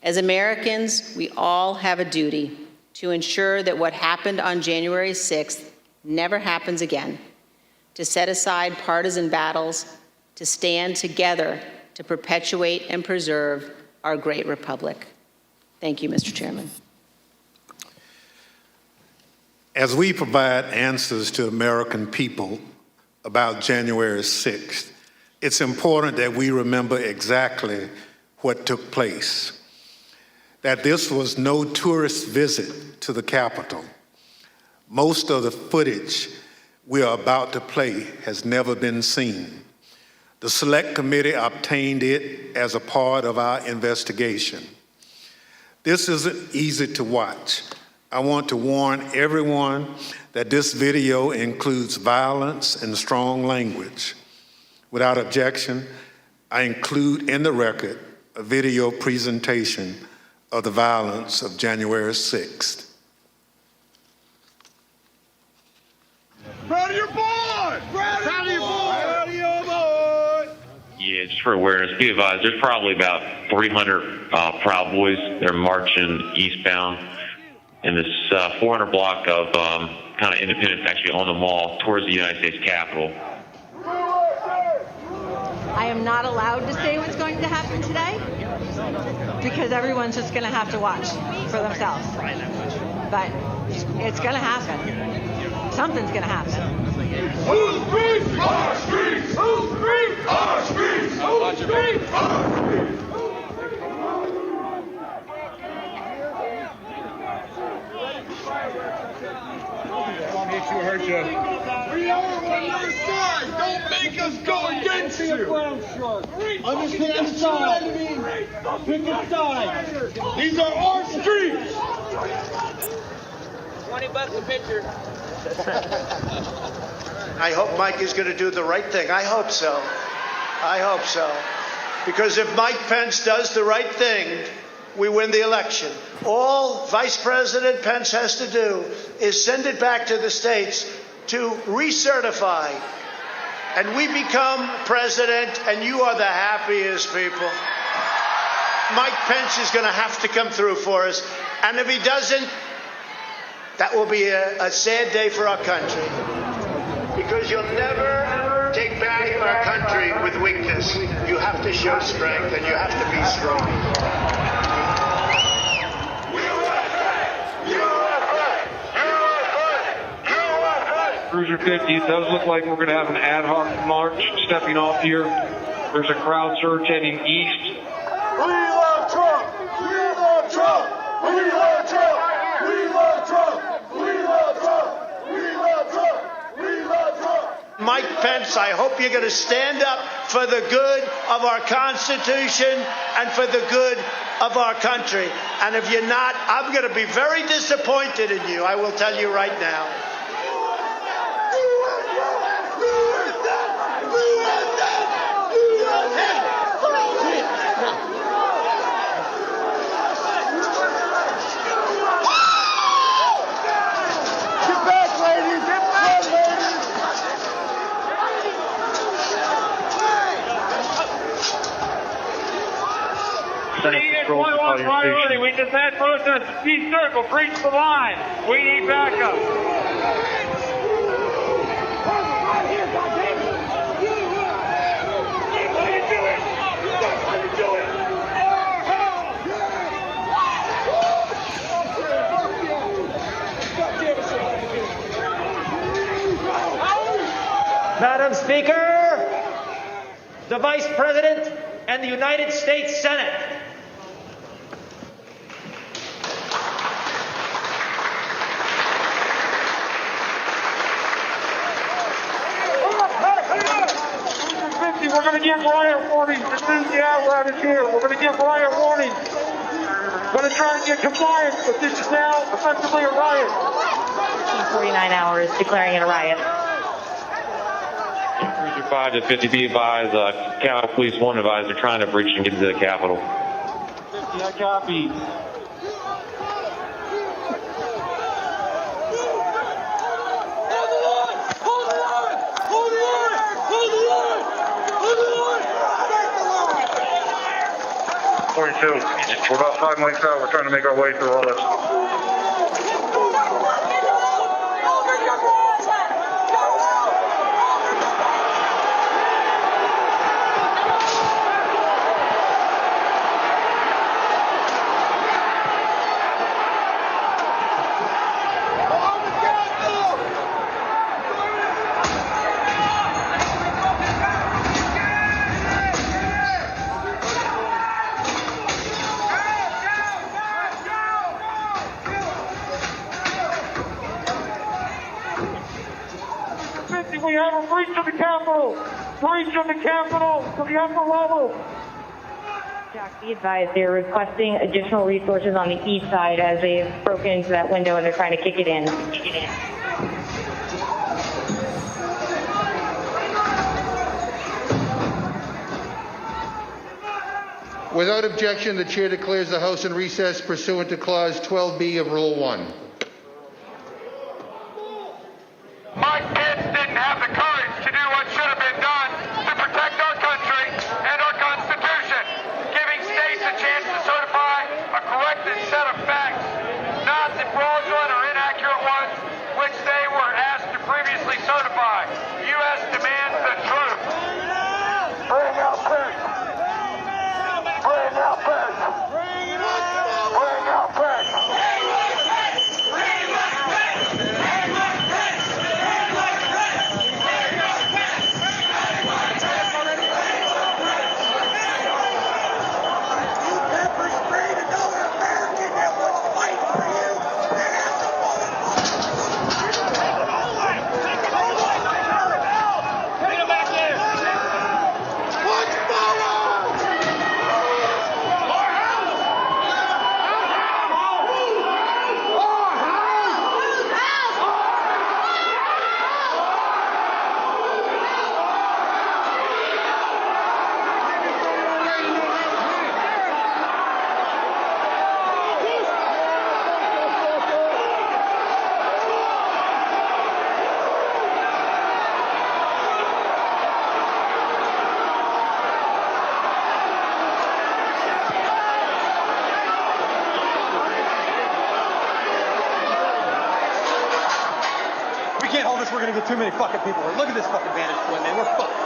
As Americans, we all have a duty to ensure that what happened on January 6th never happens again, to set aside partisan battles, to stand together to perpetuate and preserve our great republic. Thank you, Mr. Chairman. As we provide answers to American people about January 6th, it's important that we remember exactly what took place. That this was no tourist visit to the Capitol. Most of the footage we are about to play has never been seen. The Select Committee obtained it as a part of our investigation. This isn't easy to watch. I want to warn everyone that this video includes violence and strong language. Without objection, I include in the record a video presentation of the violence of January 6th. Proud of your boy! Proud of your boy! Proud of your boy! Yeah, just for awareness, be advised, there's probably about 300 Proud Boys. They're marching eastbound in this 400 block of kind of Independence, actually on the mall towards the United States Capitol. I am not allowed to say what's going to happen today because everyone's just going to have to watch for themselves. But it's going to happen. Something's going to happen. Whose streets? Our streets! Whose streets? Our streets! Whose streets? Our streets! You hurt you. We are on your side. Don't make us go against you. Understand the side. Pick a side. These are our streets. $20 a picture. I hope Mike is going to do the right thing. I hope so. I hope so. Because if Mike Pence does the right thing, we win the election. All Vice President Pence has to do is send it back to the states to recertify, and we become president, and you are the happiest people. Mike Pence is going to have to come through for us, and if he doesn't, that will be a sad day for our country, because you'll never take back our country with weakness. You have to show strength, and you have to be strong. Cruiser 50, it does look like we're going to have an ad hoc march stepping off here. There's a crowd surge heading east. We love Trump! We love Trump! We love Trump! We love Trump! We love Trump! We love Trump! We love Trump! Mike Pence, I hope you're going to stand up for the good of our Constitution and for the good of our country. And if you're not, I'm going to be very disappointed in you. I will tell you right now. Priority. We just had protesters. Peace circle, breach the line. We need backup. Madam Speaker, the Vice President and the United States Senate. We're going to give riot warnings as soon as the apparatus here. We're going to give riot warnings. We're going to try and get compliance, but this is now effectively a riot. 49 hours declaring it a riot. Cruiser 5 to 50, be advised, Capitol Police 1 advised they're trying to breach and get into the Capitol. 50, I copy. We're about 5 miles out. We're trying to make our way through all this. We have a breach of the Capitol! Breach of the Capitol to the upper level! Jack, be advised they're requesting additional resources on the east side as they've broken into that window and they're trying to kick it in. Without objection, the chair declares the House in recess pursuant to Clause 12B of Rule 1. Mike Pence didn't have the courage to do what should have been done to protect our country and our Constitution, giving states a chance to certify a corrected set of facts, not the fraudulent or inaccurate ones which they were asked to previously certify. The U.S. demands the truth. Bring out Pence. Bring out Pence. Bring out Pence. we're going to get too many fucking people. Look at this fucking vantage point, man. We're fucked.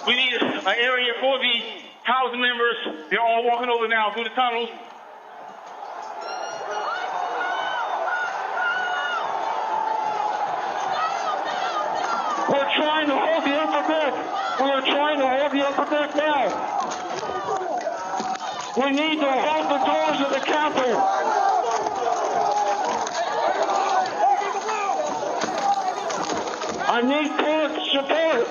We need an area for the House members. They're all walking over now through the tunnels. We're trying to hold the upper deck. We are trying to hold the upper deck now. We need to hold the doors of the Capitol. I need court support.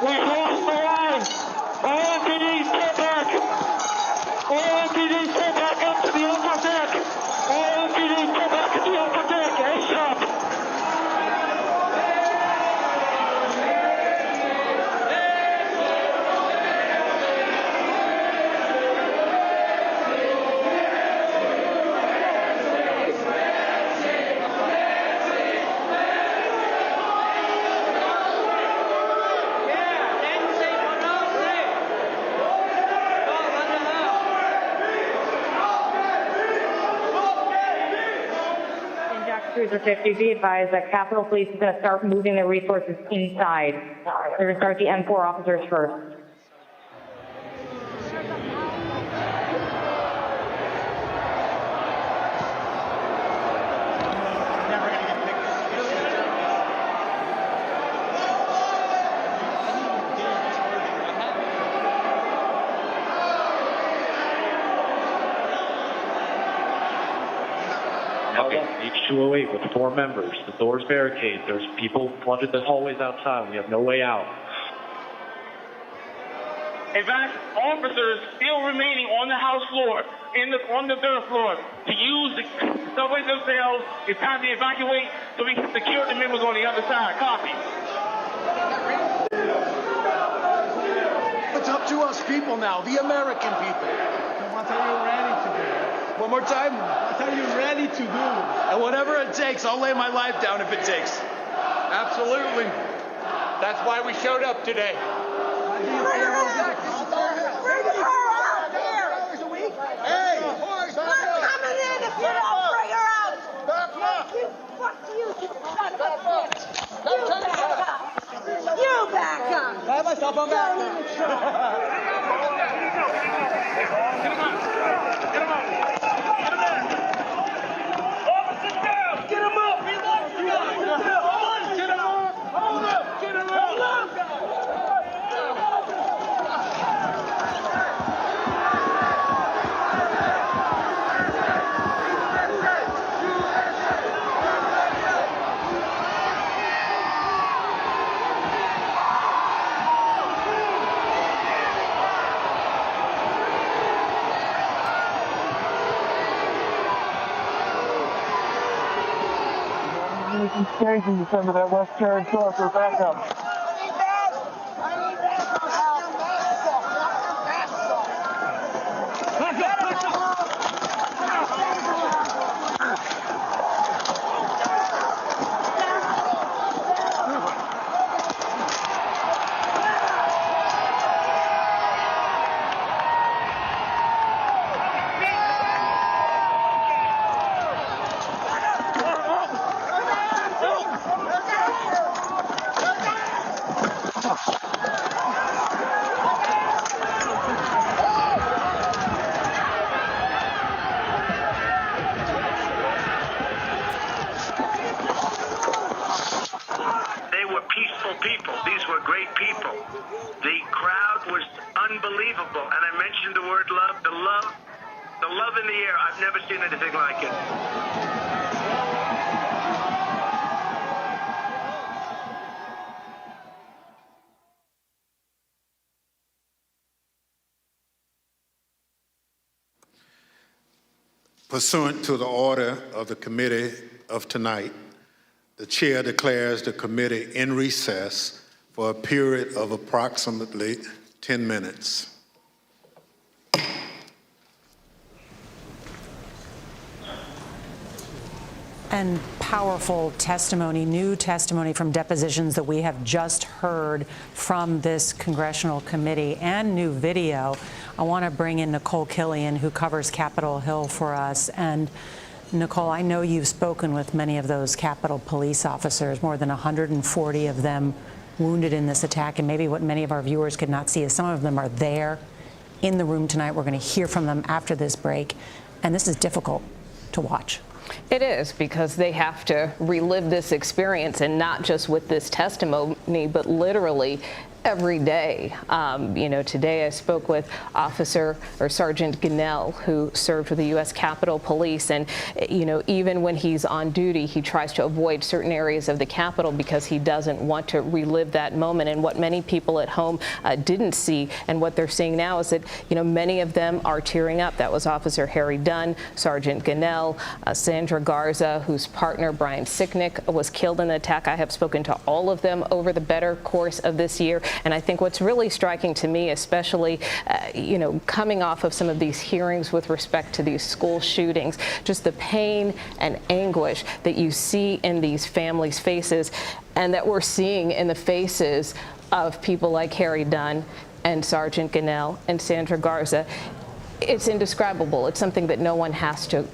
We lost the line. All MPDs pull back. All MPDs pull back up to the upper deck. All MPDs pull back to the upper deck. ASAP. Cruiser 50, be advised that Capitol Police is going to start moving their resources inside. They're going to start the M4 officers first. H208 with 4 members. The door's barricaded. There's people flooded the hallways outside. We have no way out. In fact, officers still remaining on the House floor, on the third floor, to use the subway themselves. It's time to evacuate so we can secure the members on the other side. Copy. It's up to us people now, the American people. What are you ready to do? One more time. What are you ready to do? And whatever it takes, I'll lay my life down if it takes. Absolutely. That's why we showed up today. Bring her out! Bring her out here! Hey! We're coming in if you don't bring her out! Fuck you! Fuck you! Shut the bitch! You back up! I have myself on back. Don't even try. Get him out! Get him out! Get him up! He loves you guys! Get him up! Hold up! Get him up! Hold up! Changing to some of that West Charing Cross for backup. People. These were great people. The crowd was unbelievable. And I mentioned the word love. The love in the air. I've never seen anything like it. Pursuant to the order of the committee of tonight, the chair declares the committee in recess for a period of approximately 10 minutes. And powerful testimony, new testimony from depositions that we have just heard from this congressional committee and new video. I want to bring in Nicole Killian, who covers Capitol Hill for us. And Nicole, I know you've spoken with many of those Capitol police officers, more than 140 of them wounded in this attack. And maybe what many of our viewers could not see is some of them are there in the room tonight. We're going to hear from them after this break. And this is difficult to watch. It is, because they have to relive this experience, and not just with this testimony, but literally every day. Today I spoke with Sergeant Gunnell, who served with the U.S. Capitol Police. And, even when he's on duty, he tries to avoid certain areas of the Capitol because he doesn't want to relive that moment. And what many people at home didn't see, and what they're seeing now, is that, many of them are tearing up. That was Officer Harry Dunn, Sergeant Gunnell, Sandra Garza, whose partner, Brian Sicknick, was killed in the attack. I have spoken to all of them over the better course of this year. And I think what's really striking to me, especially, coming off of some of these hearings with respect to these school shootings, just the pain and anguish that you see in these families' faces, and that we're seeing in the faces of people like Harry Dunn and Sergeant Gunnell and Sandra Garza. It's indescribable. It's something that no one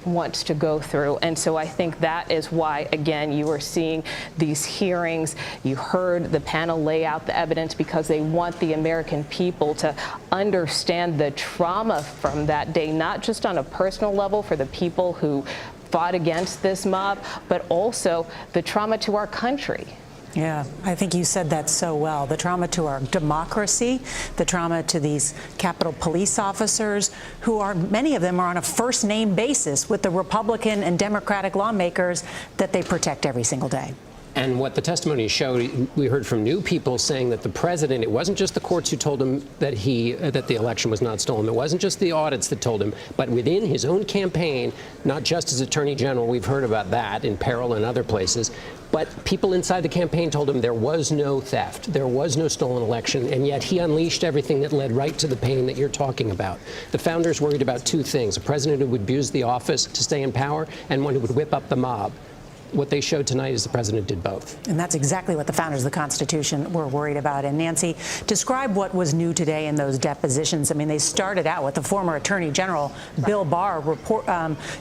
wants to go through. And so I think that is why, again, you are seeing these hearings. You heard the panel lay out the evidence, because they want the American people to understand the trauma from that day, not just on a personal level for the people who fought against this mob, but also the trauma to our country. Yeah, I think you said that so well. The trauma to our democracy, the trauma to these Capitol police officers, many of them are on a first name basis with the Republican and Democratic lawmakers that they protect every single day. And what the testimony showed, we heard from new people saying that the president, it wasn't just the courts who told him that the election was not stolen. It wasn't just the audits that told him, but within his own campaign, not just as Attorney General, we've heard about that in Peril and other places, but people inside the campaign told him there was no theft, there was no stolen election, and yet he unleashed everything that led right to the pain that you're talking about. The founders worried about two things: a president who would abuse the office to stay in power, and one who would whip up the mob. What they showed tonight is the president did both. And that's exactly what the founders of the Constitution were worried about. And Nancy, describe what was new today in those depositions. I mean, they started out with the former Attorney General, Bill Barr,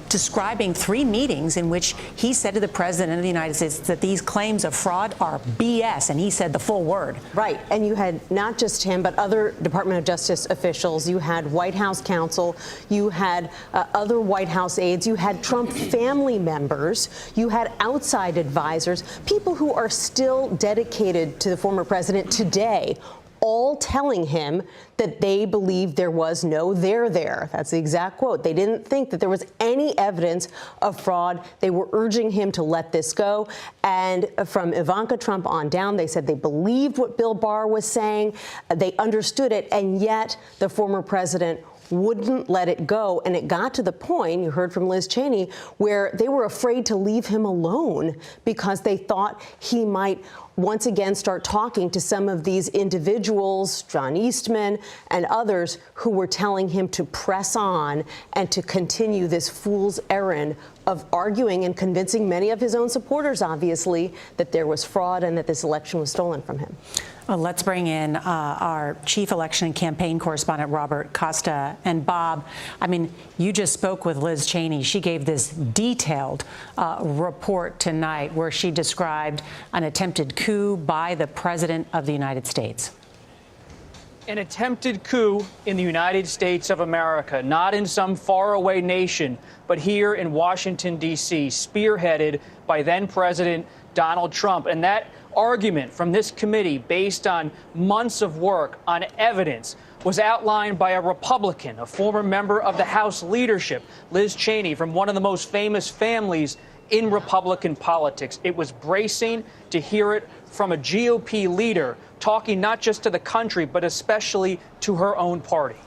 describing 3 meetings in which he said to the President of the United States that these claims of fraud are BS, and he said the full word. Right. And you had not just him, but other Department of Justice officials. You had White House counsel. You had other White House aides. You had Trump family members. You had outside advisors, people who are still dedicated to the former president today, all telling him that they believe there was no there there. That's the exact quote. They didn't think that there was any evidence of fraud. They were urging him to let this go. And from Ivanka Trump on down, they said they believed what Bill Barr was saying. They understood it. And yet the former president wouldn't let it go. And it got to the point, you heard from Liz Cheney, where they were afraid to leave him alone because they thought he might once again start talking to some of these individuals, John Eastman and others, who were telling him to press on and to continue this fool's errand of arguing and convincing many of his own supporters, obviously, that there was fraud and that this election was stolen from him. Well, let's bring in our chief election and campaign correspondent, Robert Costa. And Bob, I mean, you just spoke with Liz Cheney. She gave this detailed report tonight where she described an attempted coup by the President of the United States. An attempted coup in the United States of America, not in some faraway nation, but here in Washington, D.C., spearheaded by then President Donald Trump. And that argument from this committee, based on months of work on evidence, was outlined by a Republican, a former member of the House leadership, Liz Cheney, from one of the most famous families in Republican politics. It was bracing to hear it from a GOP leader talking not just to the country, but especially to her own party.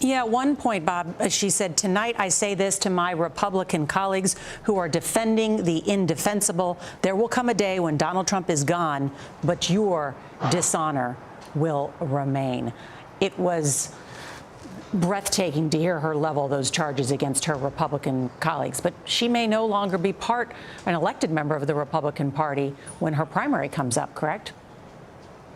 Yeah, at one point, Bob, she said, "Tonight I say this to my Republican colleagues who are defending the indefensible. There will come a day when Donald Trump is gone, but your dishonor will remain." It was breathtaking to hear her level those charges against her Republican colleagues. But she may no longer be an elected member of the Republican Party when her primary comes up, correct?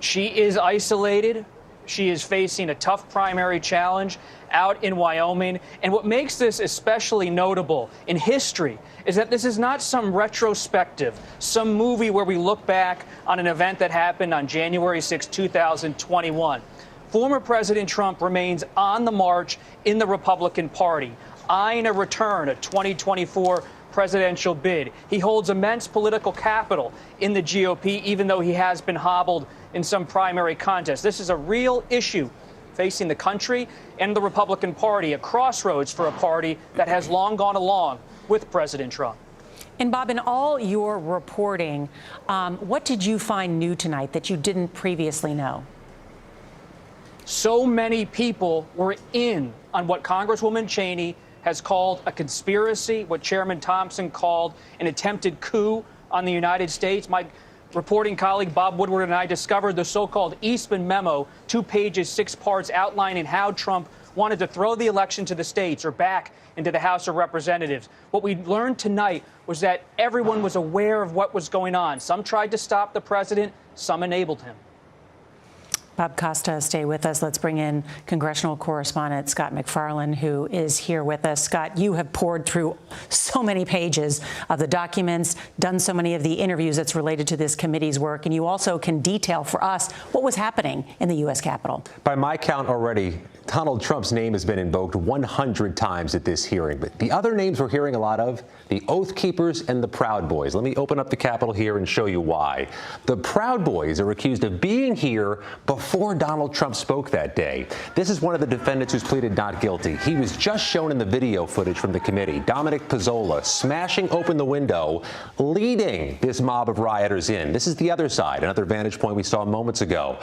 She is isolated. She is facing a tough primary challenge out in Wyoming. And what makes this especially notable in history is that this is not some retrospective, some movie where we look back on an event that happened on January 6, 2021. Former President Trump remains on the march in the Republican Party, eyeing a return, a 2024 presidential bid. He holds immense political capital in the GOP, even though he has been hobbled in some primary contests. This is a real issue facing the country and the Republican Party, a crossroads for a party that has long gone along with President Trump. And Bob, in all your reporting, what did you find new tonight that you didn't previously know? So many people were in on what Congresswoman Cheney has called a conspiracy, what Chairman Thompson called an attempted coup on the United States. My reporting colleague Bob Woodward and I discovered the so-called Eastman memo, 2 pages, 6 parts, outlining how Trump wanted to throw the election to the states or back into the House of Representatives. What we learned tonight was that everyone was aware of what was going on. Some tried to stop the president, some enabled him. Bob Costa, stay with us. Let's bring in congressional correspondent Scott McFarland, who is here with us. Scott, you have poured through so many pages of the documents, done so many of the interviews that's related to this committee's work, and you also can detail for us what was happening in the U.S. Capitol. By my count already, Donald Trump's name has been invoked 100 times at this hearing. But the other names we're hearing a lot of, the Oath Keepers and the Proud Boys. Let me open up the Capitol here and show you why. The Proud Boys are accused of being here before Donald Trump spoke that day. This is one of the defendants who's pleaded not guilty. He was just shown in the video footage from the committee. Dominic Pizzola smashing open the window, leading this mob of rioters in. This is the other side, another vantage point we saw moments ago.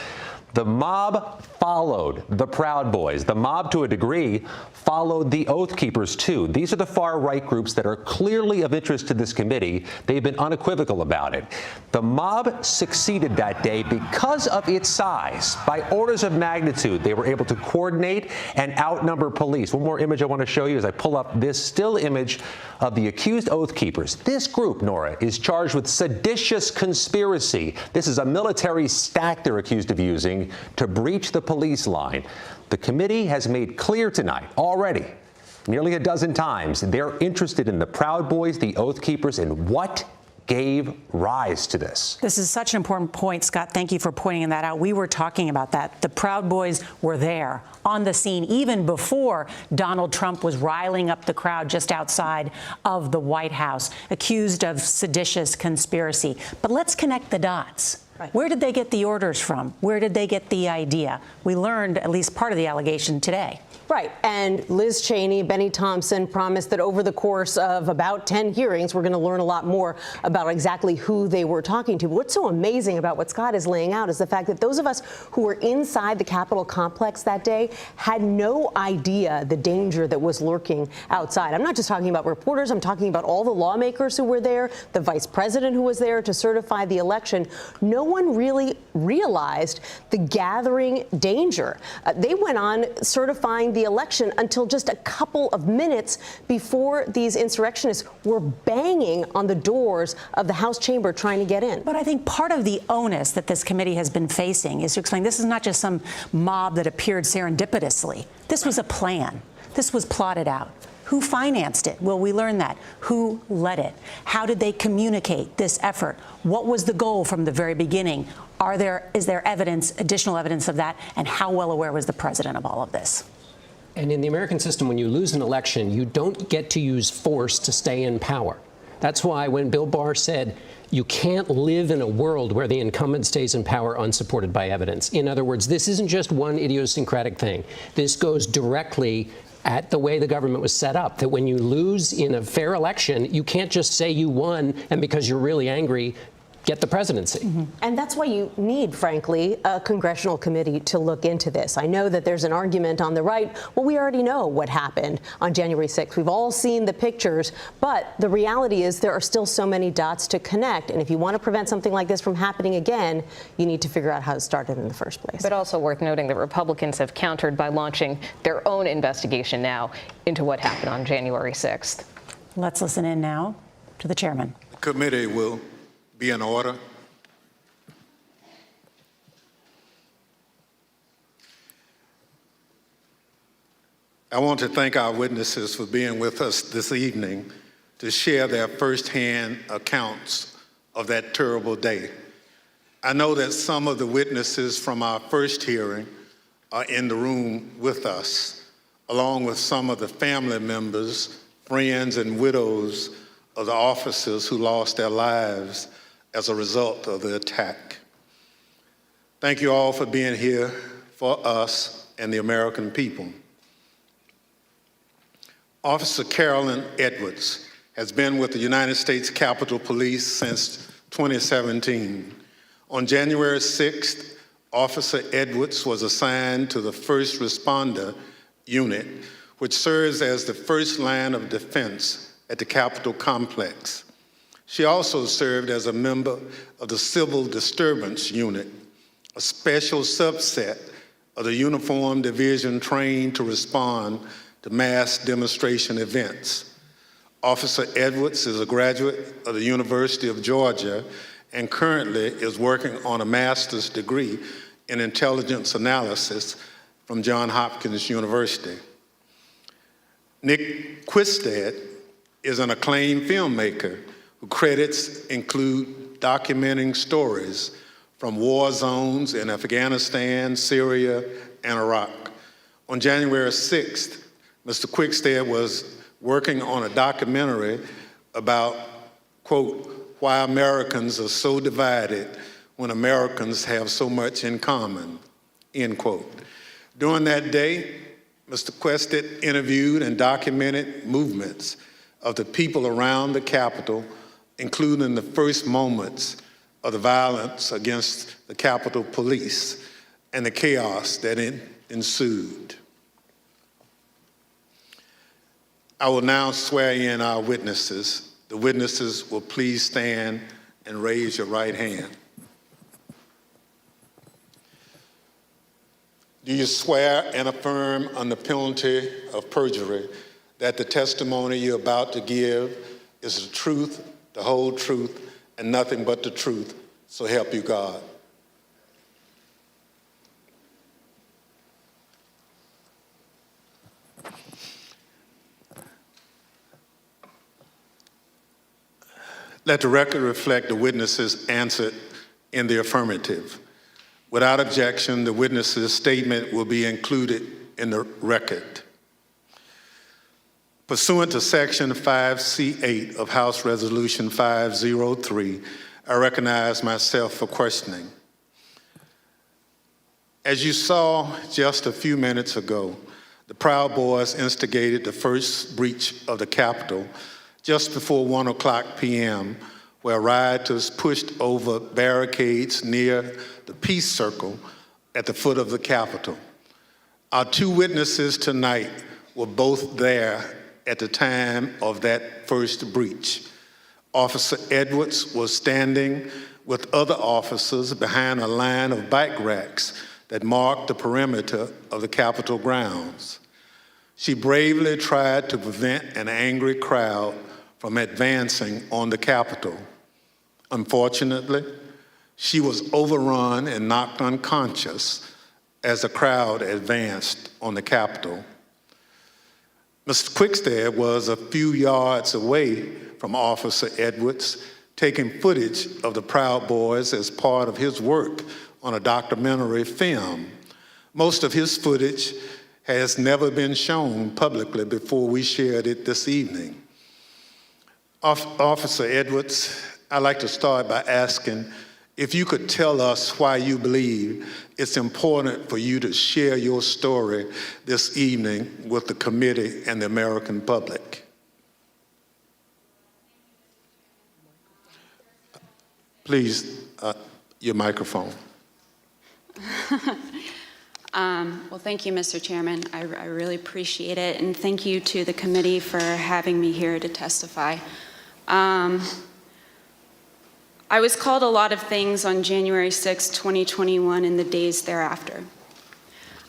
The mob followed the Proud Boys. The mob, to a degree, followed the Oath Keepers, too. These are the far-right groups that are clearly of interest to this committee. They've been unequivocal about it. The mob succeeded that day because of its size. By orders of magnitude, they were able to coordinate and outnumber police. One more image I want to show you as I pull up this still image of the accused Oath Keepers. This group, Nora, is charged with seditious conspiracy. This is a military stack they're accused of using to breach the police line. The committee has made clear tonight already, nearly a dozen times, they're interested in the Proud Boys, the Oath Keepers, and what gave rise to this. This is such an important point, Scott. Thank you for pointing that out. We were talking about that. The Proud Boys were there on the scene even before Donald Trump was riling up the crowd just outside of the White House, accused of seditious conspiracy. But let's connect the dots. Right. Where did they get the orders from? Where did they get the idea? We learned at least part of the allegation today. Right. And Liz Cheney, Benny Thompson promised that over the course of about 10 hearings, we're going to learn a lot more about exactly who they were talking to. But what's so amazing about what Scott is laying out is the fact that those of us who were inside the Capitol complex that day had no idea the danger that was lurking outside. I'm not just talking about reporters. I'm talking about all the lawmakers who were there, the vice president who was there to certify the election. No one really realized the gathering danger. They went on certifying the election until just a couple of minutes before these insurrectionists were banging on the doors of the House chamber trying to get in. But I think part of the onus that this committee has been facing is to explain this is not just some mob that appeared serendipitously. This was a plan. This was plotted out. Who financed it? Will we learn that? Who led it? How did they communicate this effort? What was the goal from the very beginning? Is there evidence, additional evidence of that? And how well aware was the president of all of this? And in the American system, when you lose an election, you don't get to use force to stay in power. That's why when Bill Barr said, you can't live in a world where the incumbent stays in power unsupported by evidence. In other words, this isn't just one idiosyncratic thing. This goes directly at the way the government was set up, that when you lose in a fair election, you can't just say you won, and because you're really angry, get the presidency. And that's why you need, frankly, a congressional committee to look into this. I know that there's an argument on the right. Well, we already know what happened on January 6th. We've all seen the pictures, but the reality is there are still so many dots to connect. And if you want to prevent something like this from happening again, you need to figure out how to start it in the first place. But also worth noting that Republicans have countered by launching their own investigation now into what happened on January 6th. Let's listen in now to the chairman. The committee will be in order. I want to thank our witnesses for being with us this evening to share their firsthand accounts of that terrible day. I know that some of the witnesses from our first hearing are in the room with us, along with some of the family members, friends, and widows of the officers who lost their lives as a result of the attack. Thank you all for being here for us and the American people. Officer Carolyn Edwards has been with the United States Capitol Police since 2017. On January 6th, Officer Edwards was assigned to the First Responder Unit, which serves as the first line of defense at the Capitol complex. She also served as a member of the Civil Disturbance Unit, a special subset of the uniformed division trained to respond to mass demonstration events. Officer Edwards is a graduate of the University of Georgia and currently is working on a master's degree in intelligence analysis from Johns Hopkins University. Nick Quistad is an acclaimed filmmaker whose credits include documenting stories from war zones in Afghanistan, Syria, and Iraq. On January 6th, Mr. Quistad was working on a documentary about, quote, why Americans are so divided when Americans have so much in common, end quote. During that day, Mr. Quistad interviewed and documented movements of the people around the Capitol, including the first moments of the violence against the Capitol Police and the chaos that ensued. I will now swear in our witnesses. The witnesses will please stand and raise your right hand. Do you swear and affirm under penalty of perjury that the testimony you're about to give is the truth, the whole truth, and nothing but the truth, so help you God? Let the record reflect the witnesses answered in the affirmative. Without objection, the witness's statement will be included in the record. Pursuant to Section 5C8 of House Resolution 503, I recognize myself for questioning. As you saw just a few minutes ago, the Proud Boys instigated the first breach of the Capitol just before 1 o'clock p.m., where rioters pushed over barricades near the Peace Circle at the foot of the Capitol. Our two witnesses tonight were both there at the time of that first breach. Officer Edwards was standing with other officers behind a line of bike racks that marked the perimeter of the Capitol grounds. She bravely tried to prevent an angry crowd from advancing on the Capitol. Unfortunately, she was overrun and knocked unconscious as the crowd advanced on the Capitol. Mr. Quistad was a few yards away from Officer Edwards, taking footage of the Proud Boys as part of his work on a documentary film. Most of his footage has never been shown publicly before we shared it this evening. Officer Edwards, I'd like to start by asking if you could tell us why you believe it's important for you to share your story this evening with the committee and the American public. Please, your microphone. Well, thank you, Mr. Chairman. I really appreciate it, and thank you to the committee for having me here to testify. I was called a lot of things on January 6, 2021, and the days thereafter.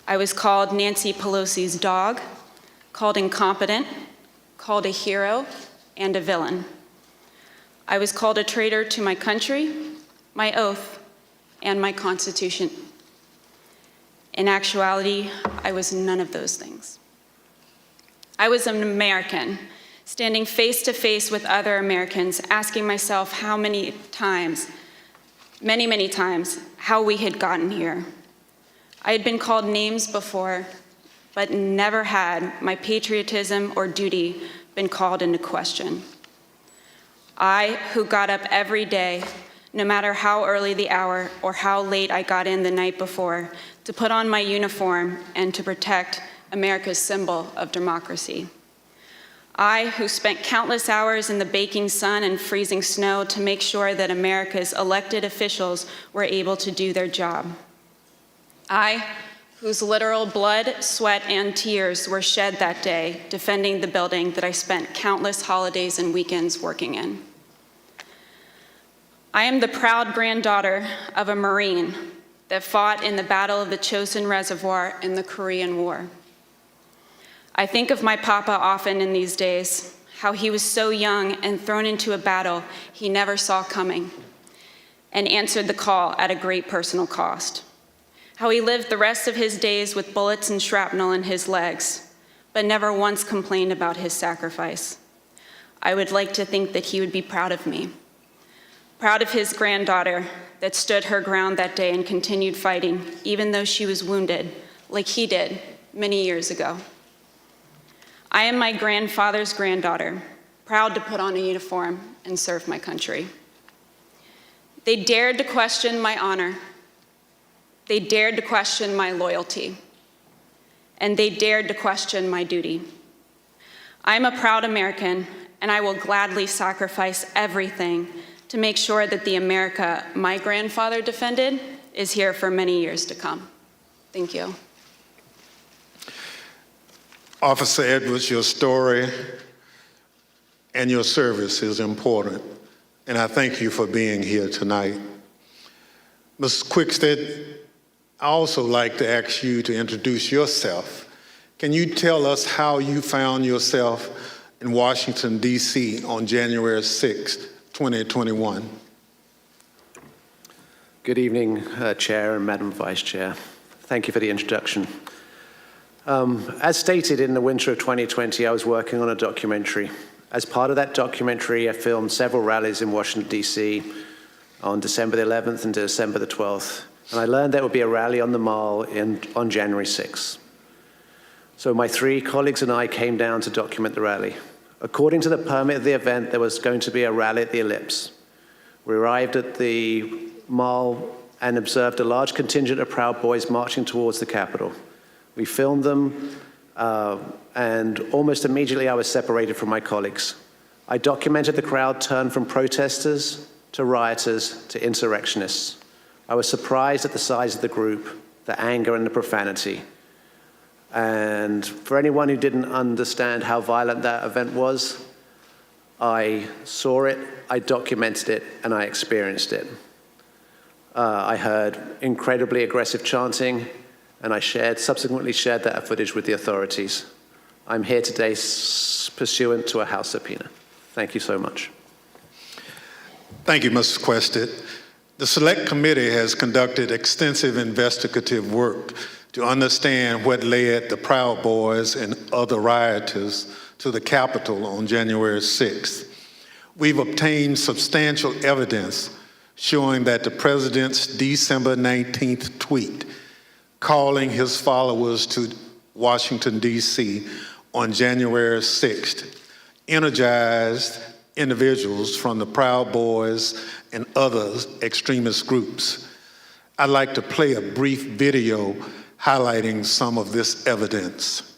I was called Nancy Pelosi's dog, called incompetent, called a hero, and a villain. I was called a traitor to my country, my oath, and my Constitution. In actuality, I was none of those things. I was an American, standing face to face with other Americans, asking myself how many times, many times, how we had gotten here. I had been called names before, but never had my patriotism or duty been called into question. I, who got up every day, no matter how early the hour or how late I got in the night before, to put on my uniform and to protect America's symbol of democracy. I, who spent countless hours in the baking sun and freezing snow to make sure that America's elected officials were able to do their job. I, whose literal blood, sweat, and tears were shed that day defending the building that I spent countless holidays and weekends working in. I am the proud granddaughter of a Marine that fought in the Battle of the Chosin Reservoir in the Korean War. I think of my papa often in these days, how he was so young and thrown into a battle he never saw coming and answered the call at a great personal cost. How he lived the rest of his days with bullets and shrapnel in his legs, but never once complained about his sacrifice. I would like to think that he would be proud of me, proud of his granddaughter that stood her ground that day and continued fighting, even though she was wounded, like he did many years ago. I am my grandfather's granddaughter, proud to put on a uniform and serve my country. They dared to question my honor. They dared to question my loyalty. And they dared to question my duty. I'm a proud American, and I will gladly sacrifice everything to make sure that the America my grandfather defended is here for many years to come. Thank you. Officer Edwards, your story and your service is important, and I thank you for being here tonight. Ms. Quickstead, I also like to ask you to introduce yourself. Can you tell us how you found yourself in Washington, D.C. on January 6th, 2021? Good evening, Chair and Madam Vice Chair. Thank you for the introduction. As stated, in the winter of 2020, I was working on a documentary. As part of that documentary, I filmed several rallies in Washington, D.C. on December the 11th and December the 12th. And I learned there would be a rally on the Mall on January 6th. So my 3 colleagues and I came down to document the rally. According to the permit of the event, there was going to be a rally at the Ellipse. We arrived at the Mall and observed a large contingent of Proud Boys marching towards the Capitol. We filmed them, and almost immediately I was separated from my colleagues. I documented the crowd turn from protesters to rioters to insurrectionists. I was surprised at the size of the group, the anger and the profanity. And for anyone who didn't understand how violent that event was, I saw it, I documented it, and I experienced it. I heard incredibly aggressive chanting, and I subsequently shared that footage with the authorities. I'm here today pursuant to a House subpoena. Thank you so much. Thank you, Mr. Quested. The Select Committee has conducted extensive investigative work to understand what led the Proud Boys and other rioters to the Capitol on January 6th. We've obtained substantial evidence showing that the president's December 19th tweet calling his followers to Washington, D.C. on January 6th energized individuals from the Proud Boys and other extremist groups. I'd like to play a brief video highlighting some of this evidence.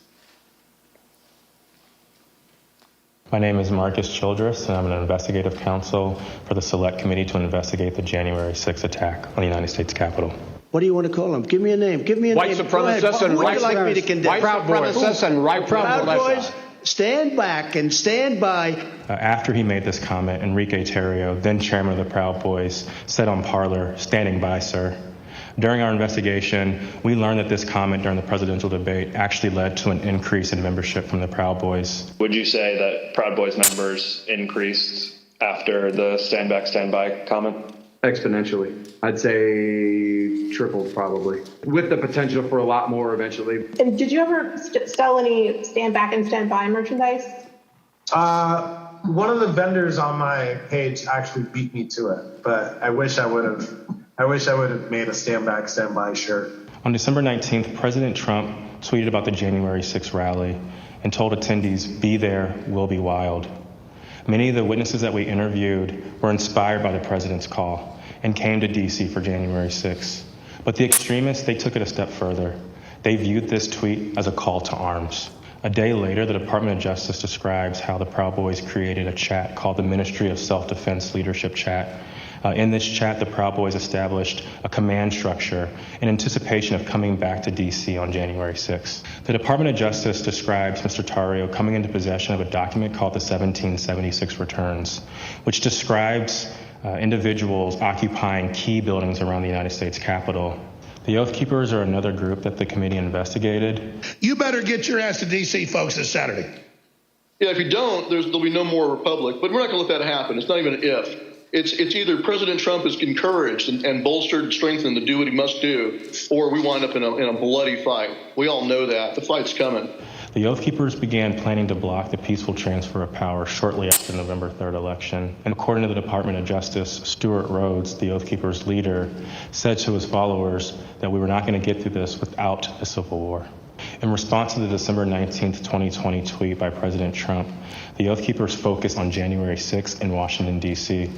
My name is Marcus Childress, and I'm an investigative counsel for the Select Committee to investigate the January 6th attack on the United States Capitol. What do you want to call them? Give me a name. Give me a white name. Supremacists and Who would you like me to condemn? White supremacists and right Proud Boys. Stand back and stand by. After he made this comment, Enrique Tarrio, then chairman of the Proud Boys, said on Parler, "Standing by, sir." During our investigation, we learned that this comment during the presidential debate actually led to an increase in membership from the Proud Boys. Would you say that Proud Boys numbers increased after the stand back, stand by comment? Exponentially. I'd say tripled probably, with the potential for a lot more eventually. And did you ever sell any stand back and stand by merchandise? One of the vendors on my page actually beat me to it, but I wish I would have made a stand back, stand by shirt. On December 19th, President Trump tweeted about the January 6th rally and told attendees, "Be there, we'll be wild." Many of the witnesses that we interviewed were inspired by the president's call and came to D.C. for January 6th. But the extremists, they took it a step further. They viewed this tweet as a call to arms. A day later, the Department of Justice describes how the Proud Boys created a chat called the Ministry of Self-Defense Leadership Chat. In this chat, the Proud Boys established a command structure in anticipation of coming back to D.C. on January 6th. The Department of Justice describes Mr. Tarrio coming into possession of a document called the 1776 Returns, which describes individuals occupying key buildings around the United States Capitol. The Oath Keepers are another group that the committee investigated. You better get your ass to D.C., folks, this Saturday. Yeah, if you don't, there'll be no more republic. But we're not going to let that happen. It's not even an if. It's either President Trump is encouraged and bolstered and strengthened to do what he must do, or we wind up in a bloody fight. We all know that. The fight's coming. The Oath Keepers began planning to block the peaceful transfer of power shortly after the November 3rd election. And according to the Department of Justice, Stuart Rhodes, the Oath Keepers leader, said to his followers that we were not going to get through this without a civil war. In response to the December 19th, 2020 tweet by President Trump, the Oath Keepers focused on January 6th in Washington, D.C.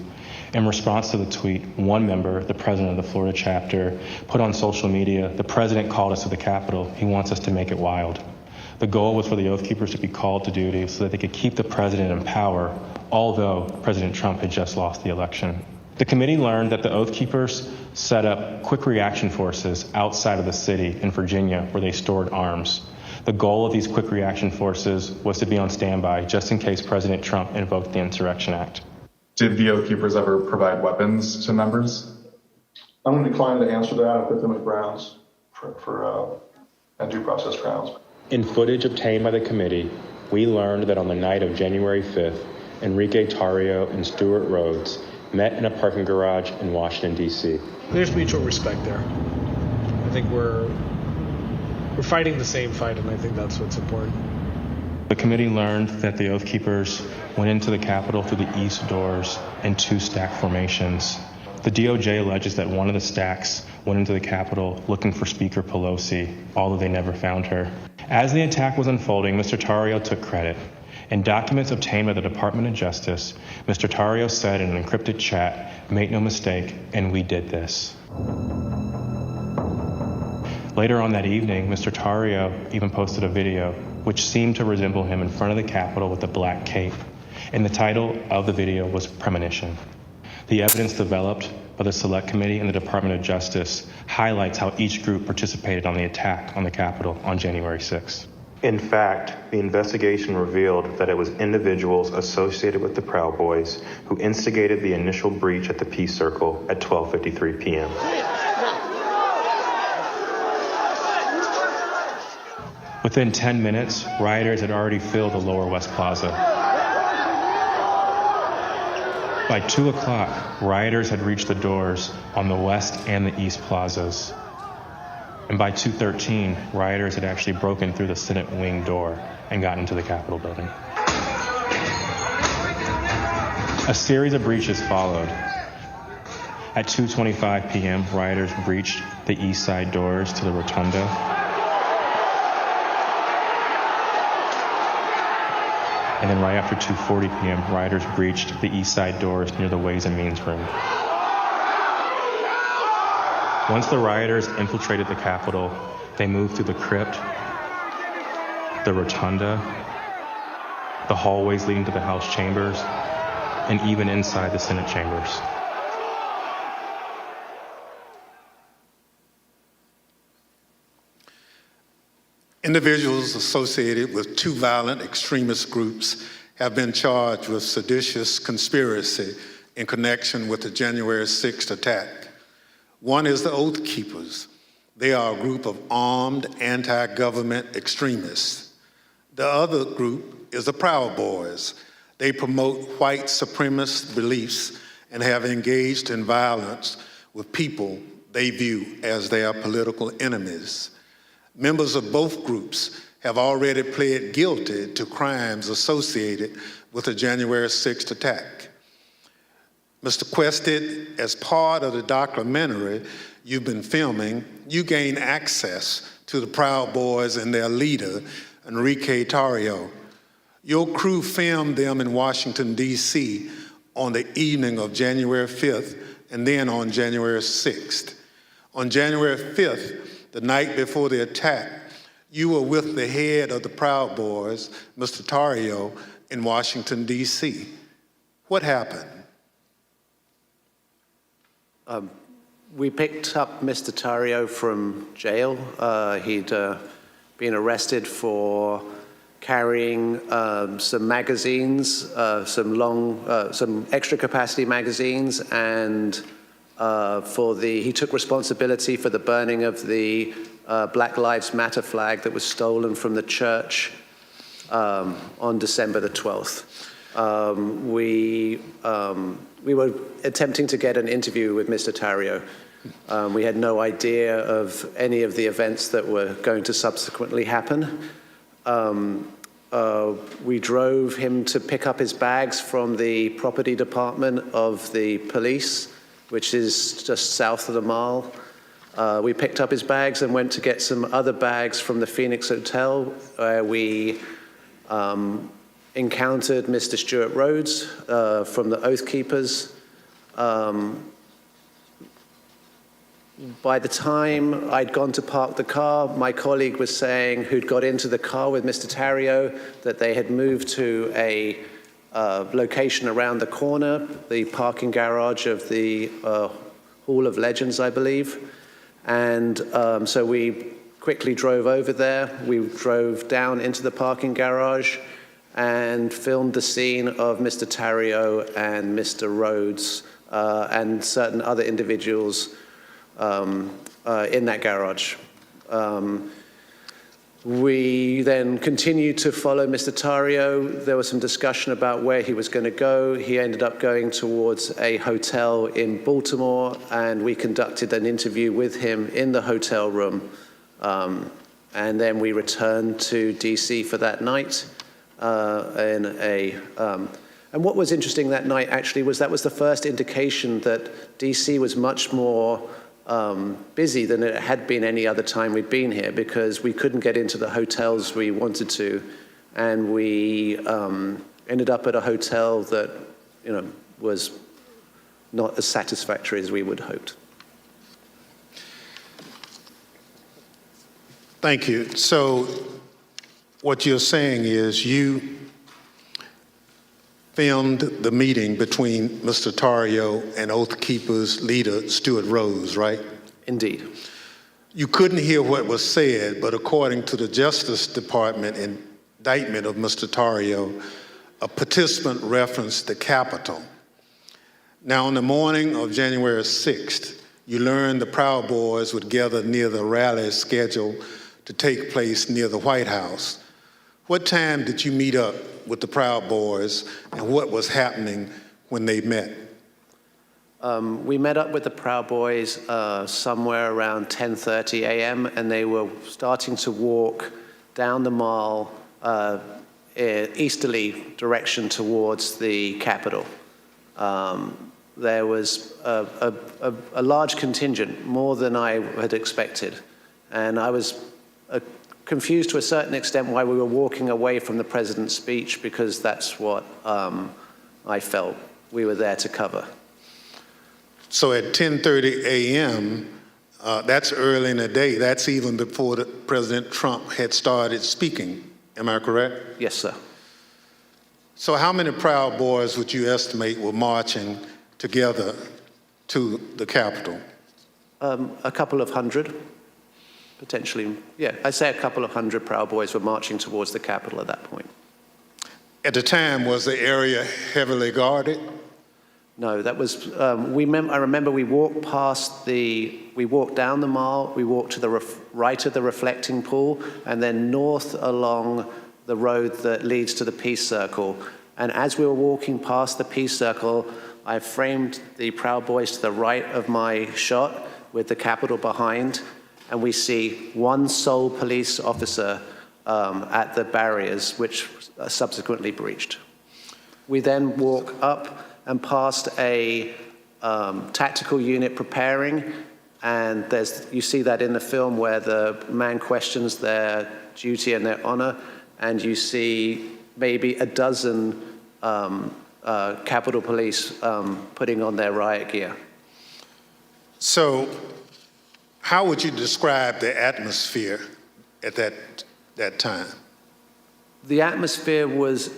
In response to the tweet, one member, the president of the Florida chapter, put on social media, "The president called us to the Capitol. He wants us to make it wild." The goal was for the Oath Keepers to be called to duty so that they could keep the president in power, although President Trump had just lost the election. The committee learned that the Oath Keepers set up quick reaction forces outside of the city in Virginia where they stored arms. The goal of these quick reaction forces was to be on standby just in case President Trump invoked the Insurrection Act. Did the Oath Keepers ever provide weapons to members? I'm going to decline to answer that and put them at grounds for due process grounds. In footage obtained by the committee, we learned that on the night of January 5th, Enrique Tarrio and Stuart Rhodes met in a parking garage in Washington, D.C. There's mutual respect there. I think we're fighting the same fight, and I think that's what's important. The committee learned that the Oath Keepers went into the Capitol through the east doors in two stack formations. The DOJ alleges that one of the stacks went into the Capitol looking for Speaker Pelosi, although they never found her. As the attack was unfolding, Mr. Tarrio took credit. In documents obtained by the Department of Justice, Mr. Tarrio said in an encrypted chat, "Make no mistake, and we did this." Later on that evening, Mr. Tarrio even posted a video which seemed to resemble him in front of the Capitol with a black cape, and the title of the video was Premonition. The evidence developed by the Select Committee and the Department of Justice highlights how each group participated on the attack on the Capitol on January 6th. In fact, the investigation revealed that it was individuals associated with the Proud Boys who instigated the initial breach at the Peace Circle at 12:53 p.m. Within 10 minutes, rioters had already filled the Lower West Plaza. By 2 o'clock, rioters had reached the doors on the West and the East Plazas. And by 2:13, rioters had actually broken through the Senate wing door and gotten into the Capitol building. A series of breaches followed. At 2:25 p.m., rioters breached the east side doors to the Rotunda. And then right after 2:40 p.m., rioters breached the east side doors near the Ways and Means room. Once the rioters infiltrated the Capitol, they moved through the crypt, the Rotunda, the hallways leading to the House chambers, and even inside the Senate chambers. Individuals associated with two violent extremist groups have been charged with seditious conspiracy in connection with the January 6th attack. One is the Oath Keepers. They are a group of armed anti-government extremists. The other group is the Proud Boys. They promote white supremacist beliefs and have engaged in violence with people they view as their political enemies. Members of both groups have already pled guilty to crimes associated with the January 6th attack. Mr. Quested, as part of the documentary you've been filming, you gained access to the Proud Boys and their leader, Enrique Tarrio. Your crew filmed them in Washington, D.C. on the evening of January 5th and then on January 6th. On January 5th, the night before the attack, you were with the head of the Proud Boys, Mr. Tarrio, in Washington, D.C. What happened? We picked up Mr. Tarrio from jail. He'd been arrested for carrying some magazines, some extra capacity magazines, and he took responsibility for the burning of the Black Lives Matter flag that was stolen from the church on December the 12th. We were attempting to get an interview with Mr. Tarrio. We had no idea of any of the events that were going to subsequently happen. We drove him to pick up his bags from the property department of the police, which is just south of the mall. We picked up his bags and went to get some other bags from the Phoenix Hotel, where we encountered Mr. Stuart Rhodes from the Oath Keepers. By the time I'd gone to park the car, my colleague was saying, who'd got into the car with Mr. Tarrio, that they had moved to a location around the corner, the parking garage of the Hall of Legends, I believe. And so we quickly drove over there. We drove down into the parking garage and filmed the scene of Mr. Tarrio and Mr. Rhodes and certain other individuals in that garage. We then continued to follow Mr. Tarrio. There was some discussion about where he was going to go. He ended up going towards a hotel in Baltimore, and we conducted an interview with him in the hotel room. And then we returned to DC for that night. And what was interesting that night actually was that was the first indication that DC was much more busy than it had been any other time we'd been here, because we couldn't get into the hotels we wanted to, and we ended up at a hotel that was not as satisfactory as we would have hoped. Thank you. So what you're saying is you filmed the meeting between Mr. Tarrio and Oath Keepers leader Stuart Rhodes, right? Indeed. You couldn't hear what was said, but according to the Justice Department indictment of Mr. Tarrio, a participant referenced the Capitol. Now, on the morning of January 6th, you learned the Proud Boys would gather near the rally scheduled to take place near the White House. What time did you meet up with the Proud Boys, and what was happening when they met? We met up with the Proud Boys somewhere around 10:30 a.m., and they were starting to walk down the mall easterly direction towards the Capitol. There was a large contingent, more than I had expected, and I was confused to a certain extent why we were walking away from the president's speech, because that's what I felt we were there to cover. So at 10:30 a.m., that's early in the day. That's even before President Trump had started speaking. Am I correct? Yes, sir. So how many Proud Boys would you estimate were marching together to the Capitol? A couple of hundred, potentially. Yeah, I'd say a couple of hundred Proud Boys were marching towards the Capitol at that point. At the time, was the area heavily guarded? No, that was, I remember we walked we walked down the mall, we walked to the right of the reflecting pool, and then north along the road that leads to the Peace Circle. And as we were walking past the Peace Circle, I framed the Proud Boys to the right of my shot with the Capitol behind, and we see one sole police officer at the barriers, which subsequently breached. We then walk up and past a tactical unit preparing, and you see that in the film where the man questions their duty and their honor, and you see maybe a dozen Capitol Police putting on their riot gear. So how would you describe the atmosphere at that time? The atmosphere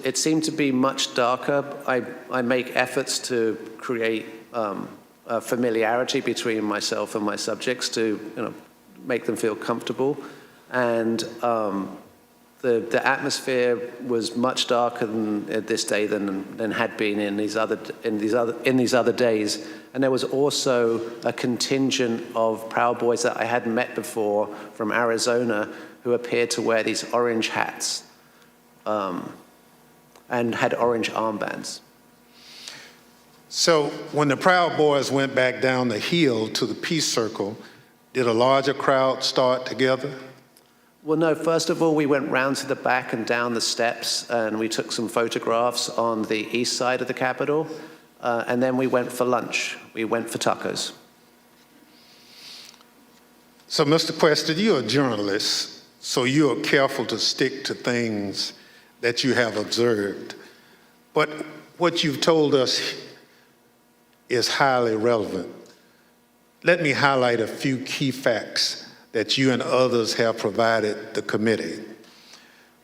it seemed to be much darker. I make efforts to create a familiarity between myself and my subjects to make them feel comfortable. And the atmosphere was much darker this day than had been in these other days. And there was also a contingent of Proud Boys that I hadn't met before from Arizona who appeared to wear these orange hats and had orange armbands. So when the Proud Boys went back down the hill to the Peace Circle, did a larger crowd start together? Well, no. First of all, we went round to the back and down the steps, and we took some photographs on the east side of the Capitol, and then we went for lunch. We went for tacos. So, Mr. Quested, you're a journalist, so you're careful to stick to things that you have observed. But what you've told us is highly relevant. Let me highlight a few key facts that you and others have provided the committee.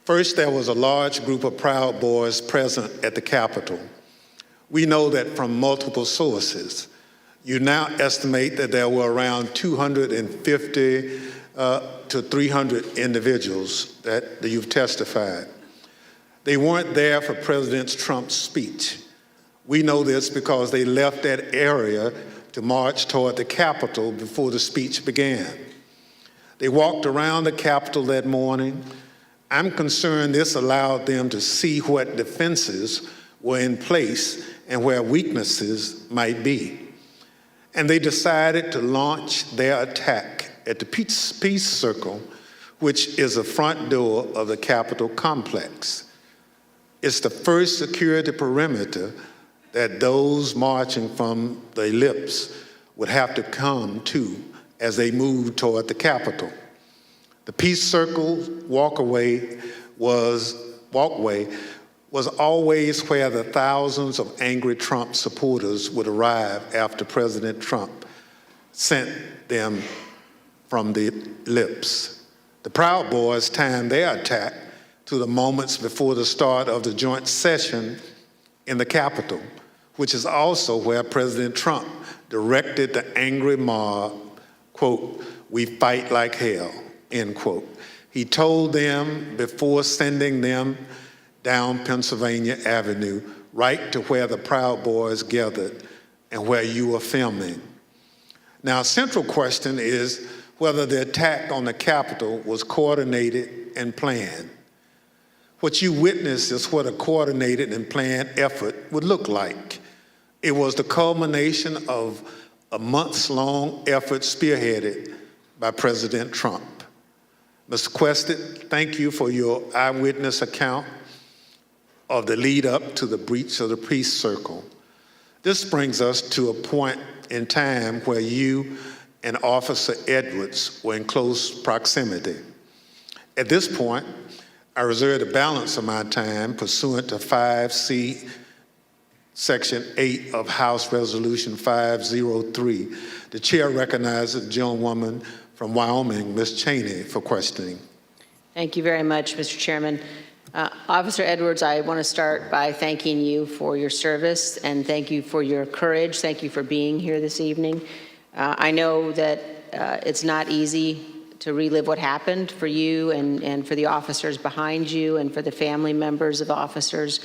First, there was a large group of Proud Boys present at the Capitol. We know that from multiple sources. You now estimate that there were around 250 to 300 individuals that you've testified. They weren't there for President Trump's speech. We know this because they left that area to march toward the Capitol before the speech began. They walked around the Capitol that morning. I'm concerned this allowed them to see what defenses were in place and where weaknesses might be. And they decided to launch their attack at the Peace Circle, which is the front door of the Capitol complex. It's the first security perimeter that those marching from the ellipse would have to come to as they moved toward the Capitol. The Peace Circle walkway was always where the thousands of angry Trump supporters would arrive after President Trump sent them from the ellipse. The Proud Boys timed their attack to the moments before the start of the joint session in the Capitol, which is also where President Trump directed the angry mob, quote, "We fight like hell," end quote. He told them before sending them down Pennsylvania Avenue, right to where the Proud Boys gathered and where you were filming. Now, a central question is whether the attack on the Capitol was coordinated and planned. What you witnessed is what a coordinated and planned effort would look like. It was the culmination of a months-long effort spearheaded by President Trump. Mr. Quested, thank you for your eyewitness account of the lead up to the breach of the Peace Circle. This brings us to a point in time where you and Officer Edwards were in close proximity. At this point, I reserve the balance of my time pursuant to 5C, Section 8 of House Resolution 503. The chair recognizes the gentlewoman from Wyoming, Ms. Cheney, for questioning. Thank you very much, Mr. Chairman. Officer Edwards, I want to start by thanking you for your service and thank you for your courage. Thank you for being here this evening. I know that it's not easy to relive what happened for you and for the officers behind you and for the family members of officers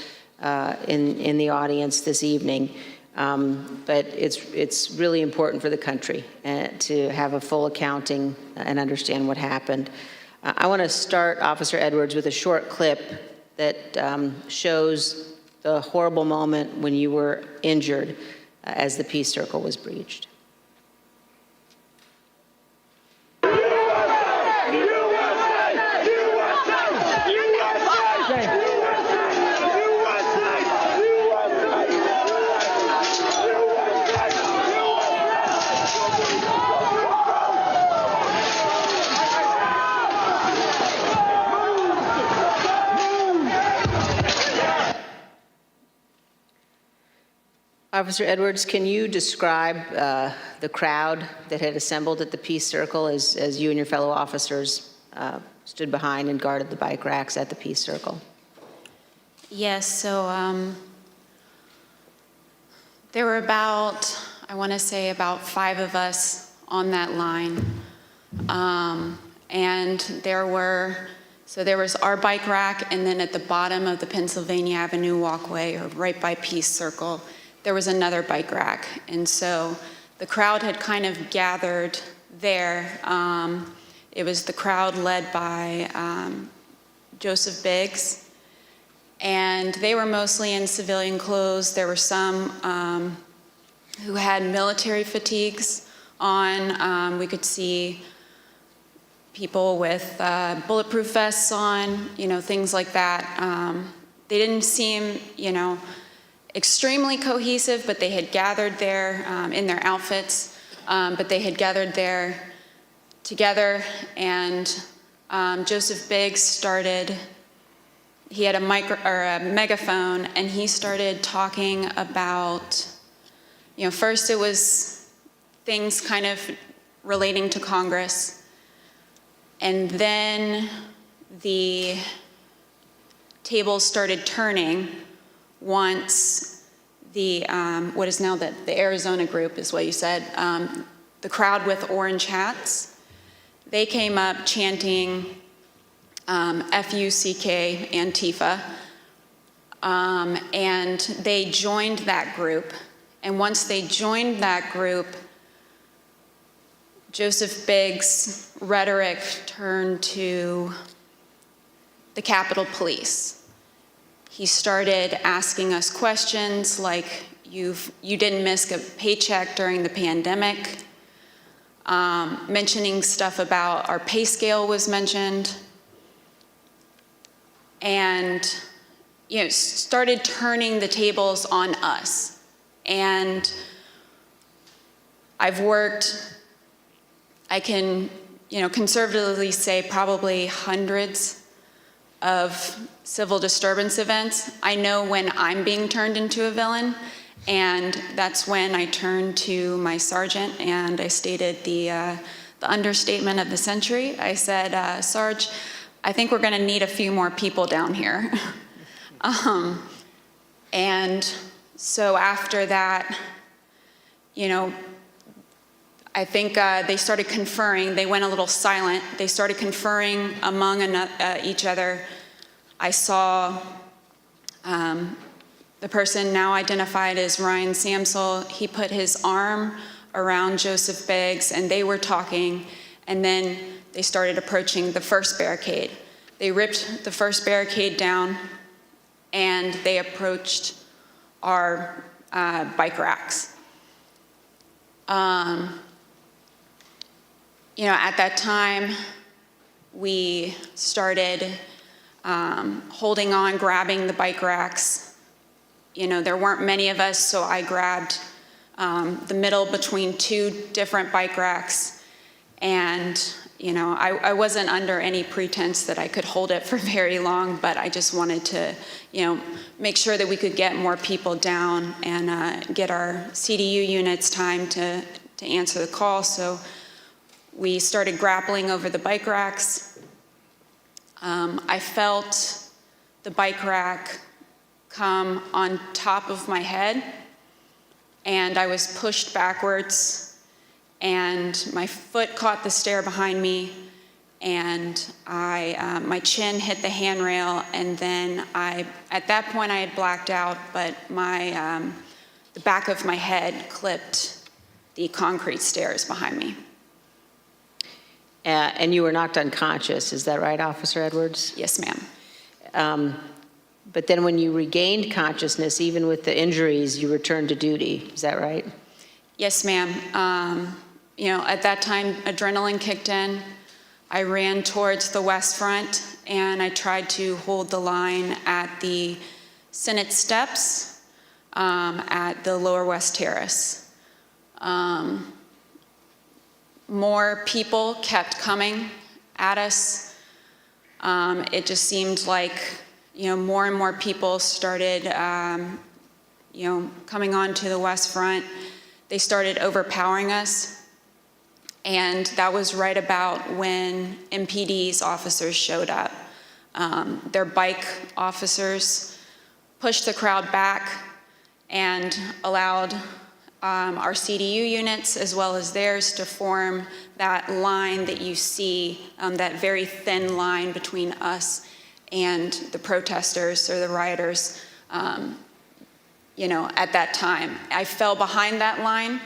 in the audience this evening. But it's really important for the country to have a full accounting and understand what happened. I want to start, Officer Edwards, with a short clip that shows the horrible moment when you were injured as the peace circle was breached. Officer Edwards, can you describe the crowd that had assembled at the Peace Circle as you and your fellow officers stood behind and guarded the bike racks at the Peace Circle? Yes, so there were about, I want to say about 5 of us on that line. And there was our bike rack, and then at the bottom of the Pennsylvania Avenue walkway, or right by Peace Circle, there was another bike rack. And so the crowd had kind of gathered there. It was the crowd led by Joseph Biggs, and they were mostly in civilian clothes. There were some who had military fatigues on. We could see people with bulletproof vests on, things like that. They didn't seem, extremely cohesive, but they had gathered there in their outfits, but they had gathered there together, and Joseph Biggs started, he had a megaphone, and he started talking about, first it was things kind of relating to Congress, and then the tables started turning once the, what is now the Arizona group is what you said, the crowd with orange hats, they came up chanting F-U-C-K, Antifa, and they joined that group. And once they joined that group, Joseph Biggs' rhetoric turned to the Capitol Police. He started asking us questions like, you didn't miss a paycheck during the pandemic, mentioning stuff about our pay scale was mentioned, and started turning the tables on us. And I've worked, I can conservatively say probably hundreds of civil disturbance events. I know when I'm being turned into a villain, and that's when I turned to my sergeant and I stated the understatement of the century. I said, Sarge, I think we're gonna need a few more people down here. And so after that, I think they started conferring. They went a little silent. They started conferring among each other. I saw the person now identified as Ryan Samsel. He put his arm around Joseph Biggs, and they were talking, and then they started approaching the first barricade. They ripped the first barricade down, and they approached our bike racks. At that time, we started holding on, grabbing the bike racks. There weren't many of us, so I grabbed the middle between 2 different bike racks. And, I wasn't under any pretense that I could hold it for very long, but I just wanted to, make sure that we could get more people down and get our CDU units time to answer the call. So we started grappling over the bike racks. I felt the bike rack come on top of my head, and I was pushed backwards, and my foot caught the stair behind me, and my chin hit the handrail, and then at that point I had blacked out, but the back of my head clipped the concrete stairs behind me. And you were knocked unconscious, is that right, Officer Edwards? Yes, ma'am. But then when you regained consciousness, even with the injuries, you returned to duty, is that right? Yes, ma'am. At that time, adrenaline kicked in. I ran towards the West Front, and I tried to hold the line at the Senate steps at the Lower West Terrace. More people kept coming at us. It just seemed like, more and more people started, coming onto the West Front. They started overpowering us. And that was right about when MPD's officers showed up. Their bike officers pushed the crowd back and allowed our CDU units as well as theirs to form that line that you see, that very thin line between us and the protesters or the rioters, at that time. I fell behind that line,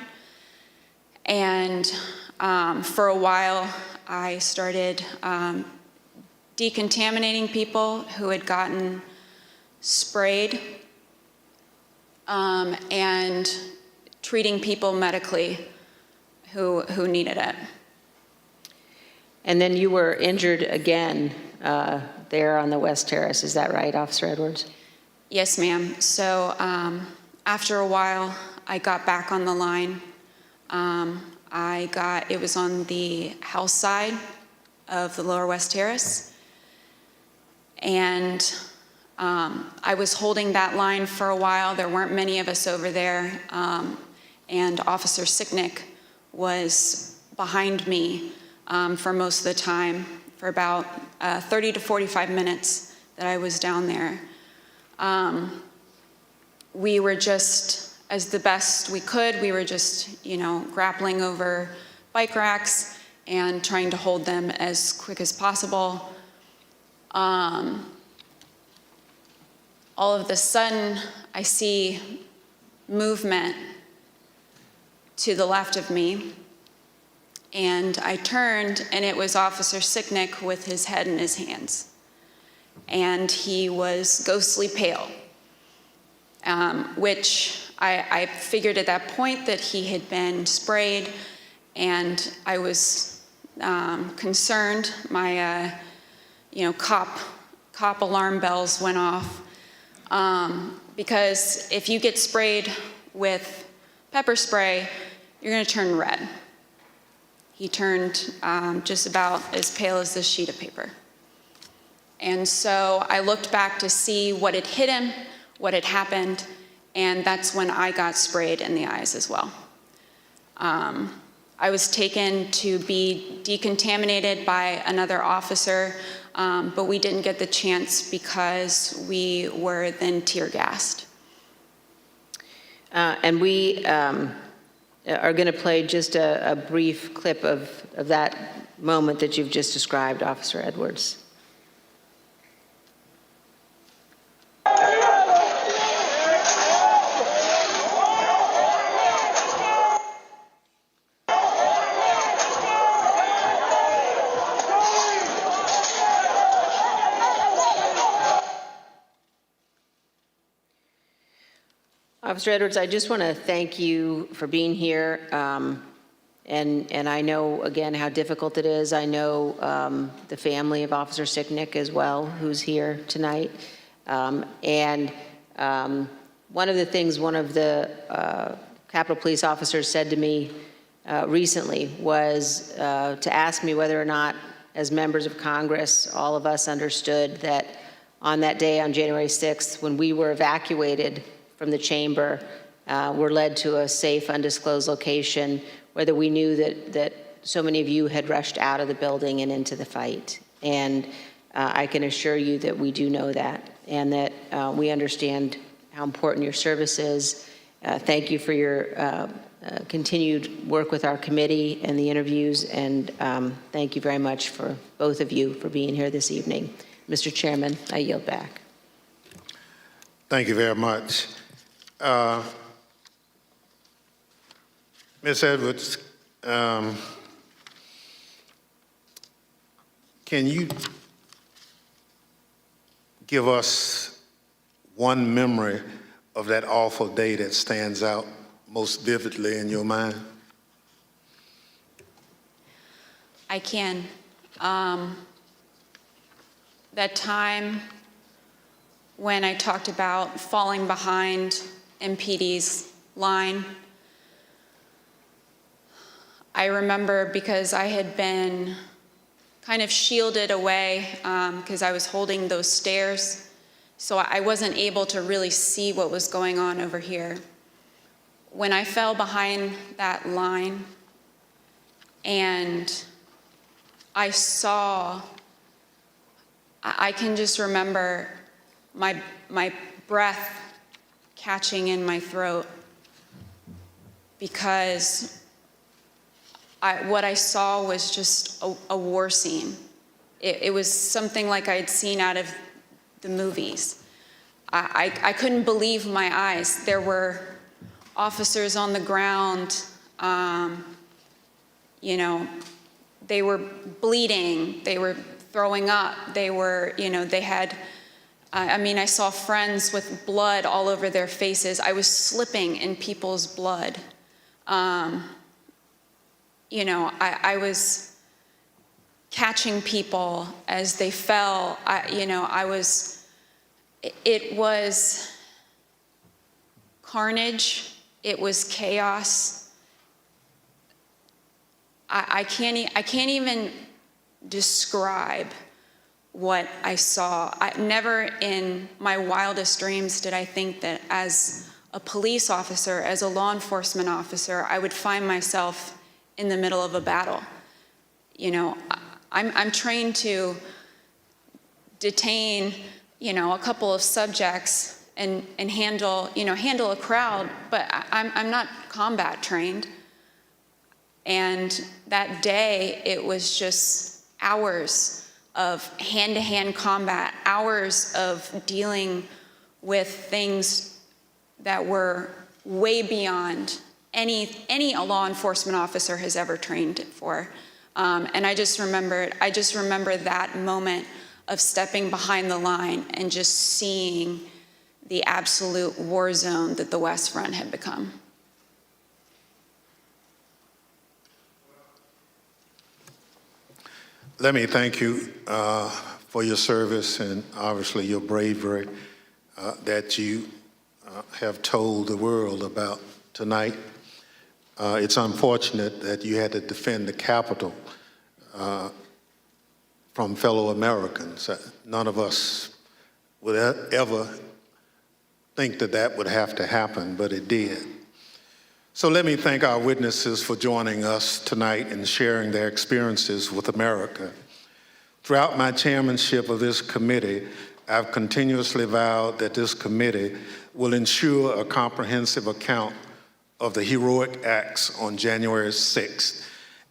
and for a while I started decontaminating people who had gotten sprayed and treating people medically who needed it. And then you were injured again there on the West Terrace, is that right, Officer Edwards? Yes, ma'am. So after a while, I got back on the line. It was on the house side of the Lower West Terrace. And I was holding that line for a while. There weren't many of us over there. And Officer Sicknick was behind me for most of the time, for about 30 to 45 minutes that I was down there. We were just, as the best we could, we were just, grappling over bike racks and trying to hold them as quick as possible. All of a sudden, I see movement to the left of me, and I turned, and it was Officer Sicknick with his head in his hands. And he was ghostly pale, which I figured at that point that he had been sprayed, and I was concerned. My, cop alarm bells went off, because if you get sprayed with pepper spray, you're going to turn red. He turned just about as pale as this sheet of paper. And so I looked back to see what had hit him, what had happened, and that's when I got sprayed in the eyes as well. I was taken to be decontaminated by another officer, but we didn't get the chance because we were then tear gassed. And we are going to play just a brief clip of that moment that you've just described, Officer Edwards. Officer Edwards, I just want to thank you for being here. And I know, again, how difficult it is. I know the family of Officer Sicknick as well, who's here tonight. And one of the things one of the Capitol Police officers said to me recently was to ask me whether or not, as members of Congress, all of us understood that on that day, on January 6th, when we were evacuated from the chamber, were led to a safe, undisclosed location, whether we knew that so many of you had rushed out of the building and into the fight. And I can assure you that we do know that. and that we understand how important your service is. Thank you for your continued work with our committee and the interviews, and thank you very much for both of you for being here this evening. Mr. Chairman, I yield back. Thank you very much. Ms. Edwards, can you give us one memory of that awful day that stands out most vividly in your mind? I can. That time when I talked about falling behind MPD's line, I remember because I had been kind of shielded away because I was holding those stairs, so I wasn't able to really see what was going on over here. When I fell behind that line and I saw, I can just remember my breath catching in my throat because what I saw was just a war scene. It was something like I'd seen out of the movies. I couldn't believe my eyes. There were officers on the ground, you know, they were bleeding, they were throwing up, they were, you know, they had, I mean, I saw friends with blood all over their faces. I was slipping in people's blood. You know, I was catching people as they fell. It was carnage. It was chaos. I can't even describe what I saw. Never in my wildest dreams did I think that as a police officer, as a law enforcement officer, I would find myself in the middle of a battle. You know, I'm trained to detain, you know, a couple of subjects and handle a crowd, but I'm not combat trained. And that day, it was just hours of hand-to-hand combat, hours of dealing with things that were way beyond any law enforcement officer has ever trained for. And I just remember that moment of stepping behind the line and just seeing the absolute war zone that the West Front had become. Let me thank you for your service and obviously your bravery that you have told the world about tonight. It's unfortunate that you had to defend the Capitol from fellow Americans. None of us would ever think that that would have to happen, but it did. So let me thank our witnesses for joining us tonight and sharing their experiences with America. Throughout my chairmanship of this committee, I've continuously vowed that this committee will ensure a comprehensive account of the heroic acts on January 6th,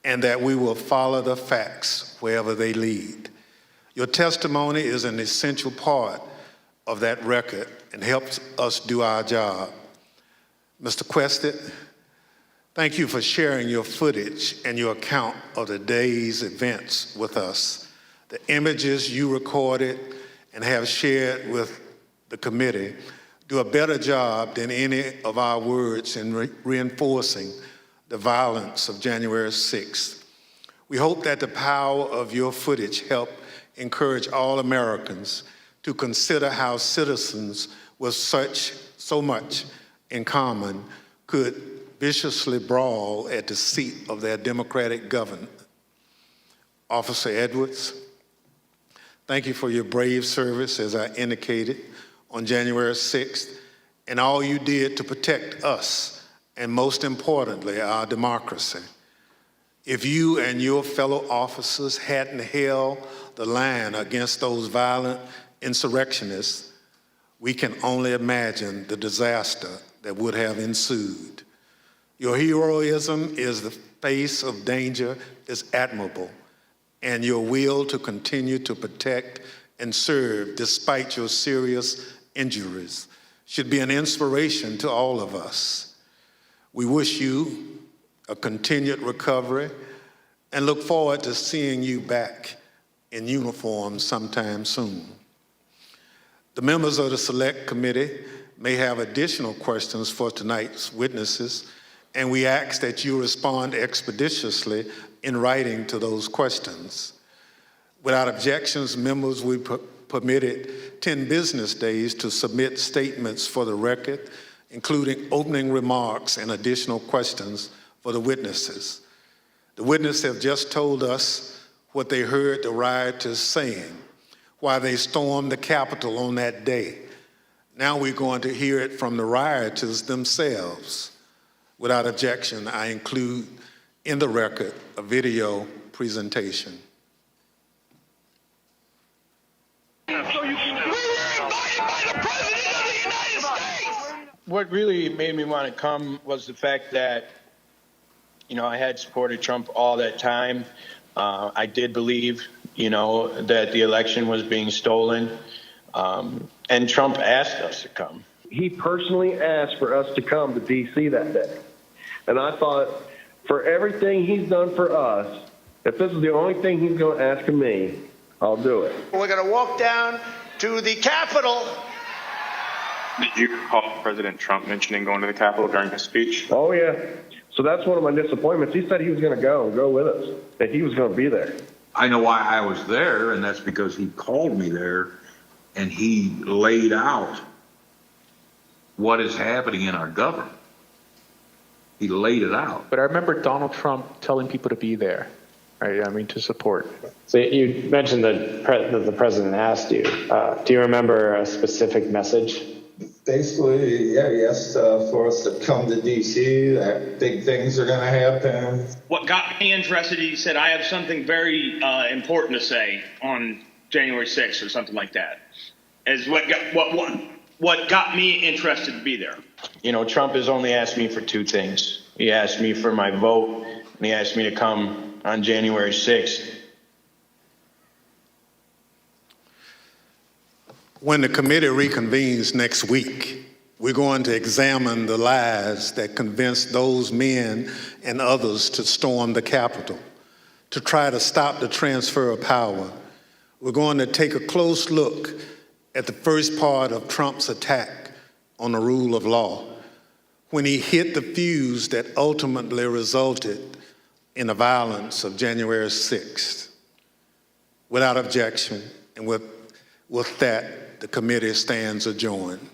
and that we will follow the facts wherever they lead. Your testimony is an essential part of that record and helps us do our job. Mr. Quested, thank you for sharing your footage and your account of the day's events with us. The images you recorded and have shared with the committee do a better job than any of our words in reinforcing the violence of January 6th. We hope that the power of your footage help encourage all Americans to consider how citizens with so much in common could viciously brawl at the seat of their democratic government. Officer Edwards, thank you for your brave service, as I indicated, on January 6th, and all you did to protect us, and most importantly, our democracy. If you and your fellow officers hadn't held the line against those violent insurrectionists, we can only imagine the disaster that would have ensued. Your heroism in the face of danger is admirable, and your will to continue to protect and serve despite your serious injuries should be an inspiration to all of us. We wish you a continued recovery and look forward to seeing you back in uniform sometime soon. The members of the Select Committee may have additional questions for tonight's witnesses, and we ask that you respond expeditiously in writing to those questions. Without objections, members will be permitted 10 business days to submit statements for the record, including opening remarks and additional questions for the witnesses. The witnesses have just told us what they heard the rioters saying while they stormed the Capitol on that day. Now we're going to hear it from the rioters themselves. Without objection, I include in the record a video presentation. What really made me want to come was the fact that, I had supported Trump all that time. I did believe, that the election was being stolen. And Trump asked us to come. He personally asked for us to come to D.C. that day. And I thought, for everything he's done for us, if this is the only thing he's going to ask of me, I'll do it. We're going to walk down to the Capitol. Did you recall President Trump mentioning going to the Capitol during his speech? Oh, yeah. So that's one of my disappointments. He said he was going to go with us, that he was going to be there. I know why I was there, and that's because he called me there, and he laid out what is happening in our government. He laid it out. But I remember Donald Trump telling people to be there, right? I mean, to support. So you mentioned that the president asked you. Do you remember a specific message? Basically, yeah, he asked for us to come to D.C., that big things are going to happen. What got me interested, he said, I have something very important to say on January 6th or something like that, is what got me interested to be there. Trump has only asked me for two things. He asked me for my vote, and he asked me to come on January 6th. When the committee reconvenes next week, we're going to examine the lies that convinced those men and others to storm the Capitol, to try to stop the transfer of power. We're going to take a close look at the first part of Trump's attack on the rule of law, when he hit the fuse that ultimately resulted in the violence of January 6th. Without objection, and with that, the committee stands adjourned.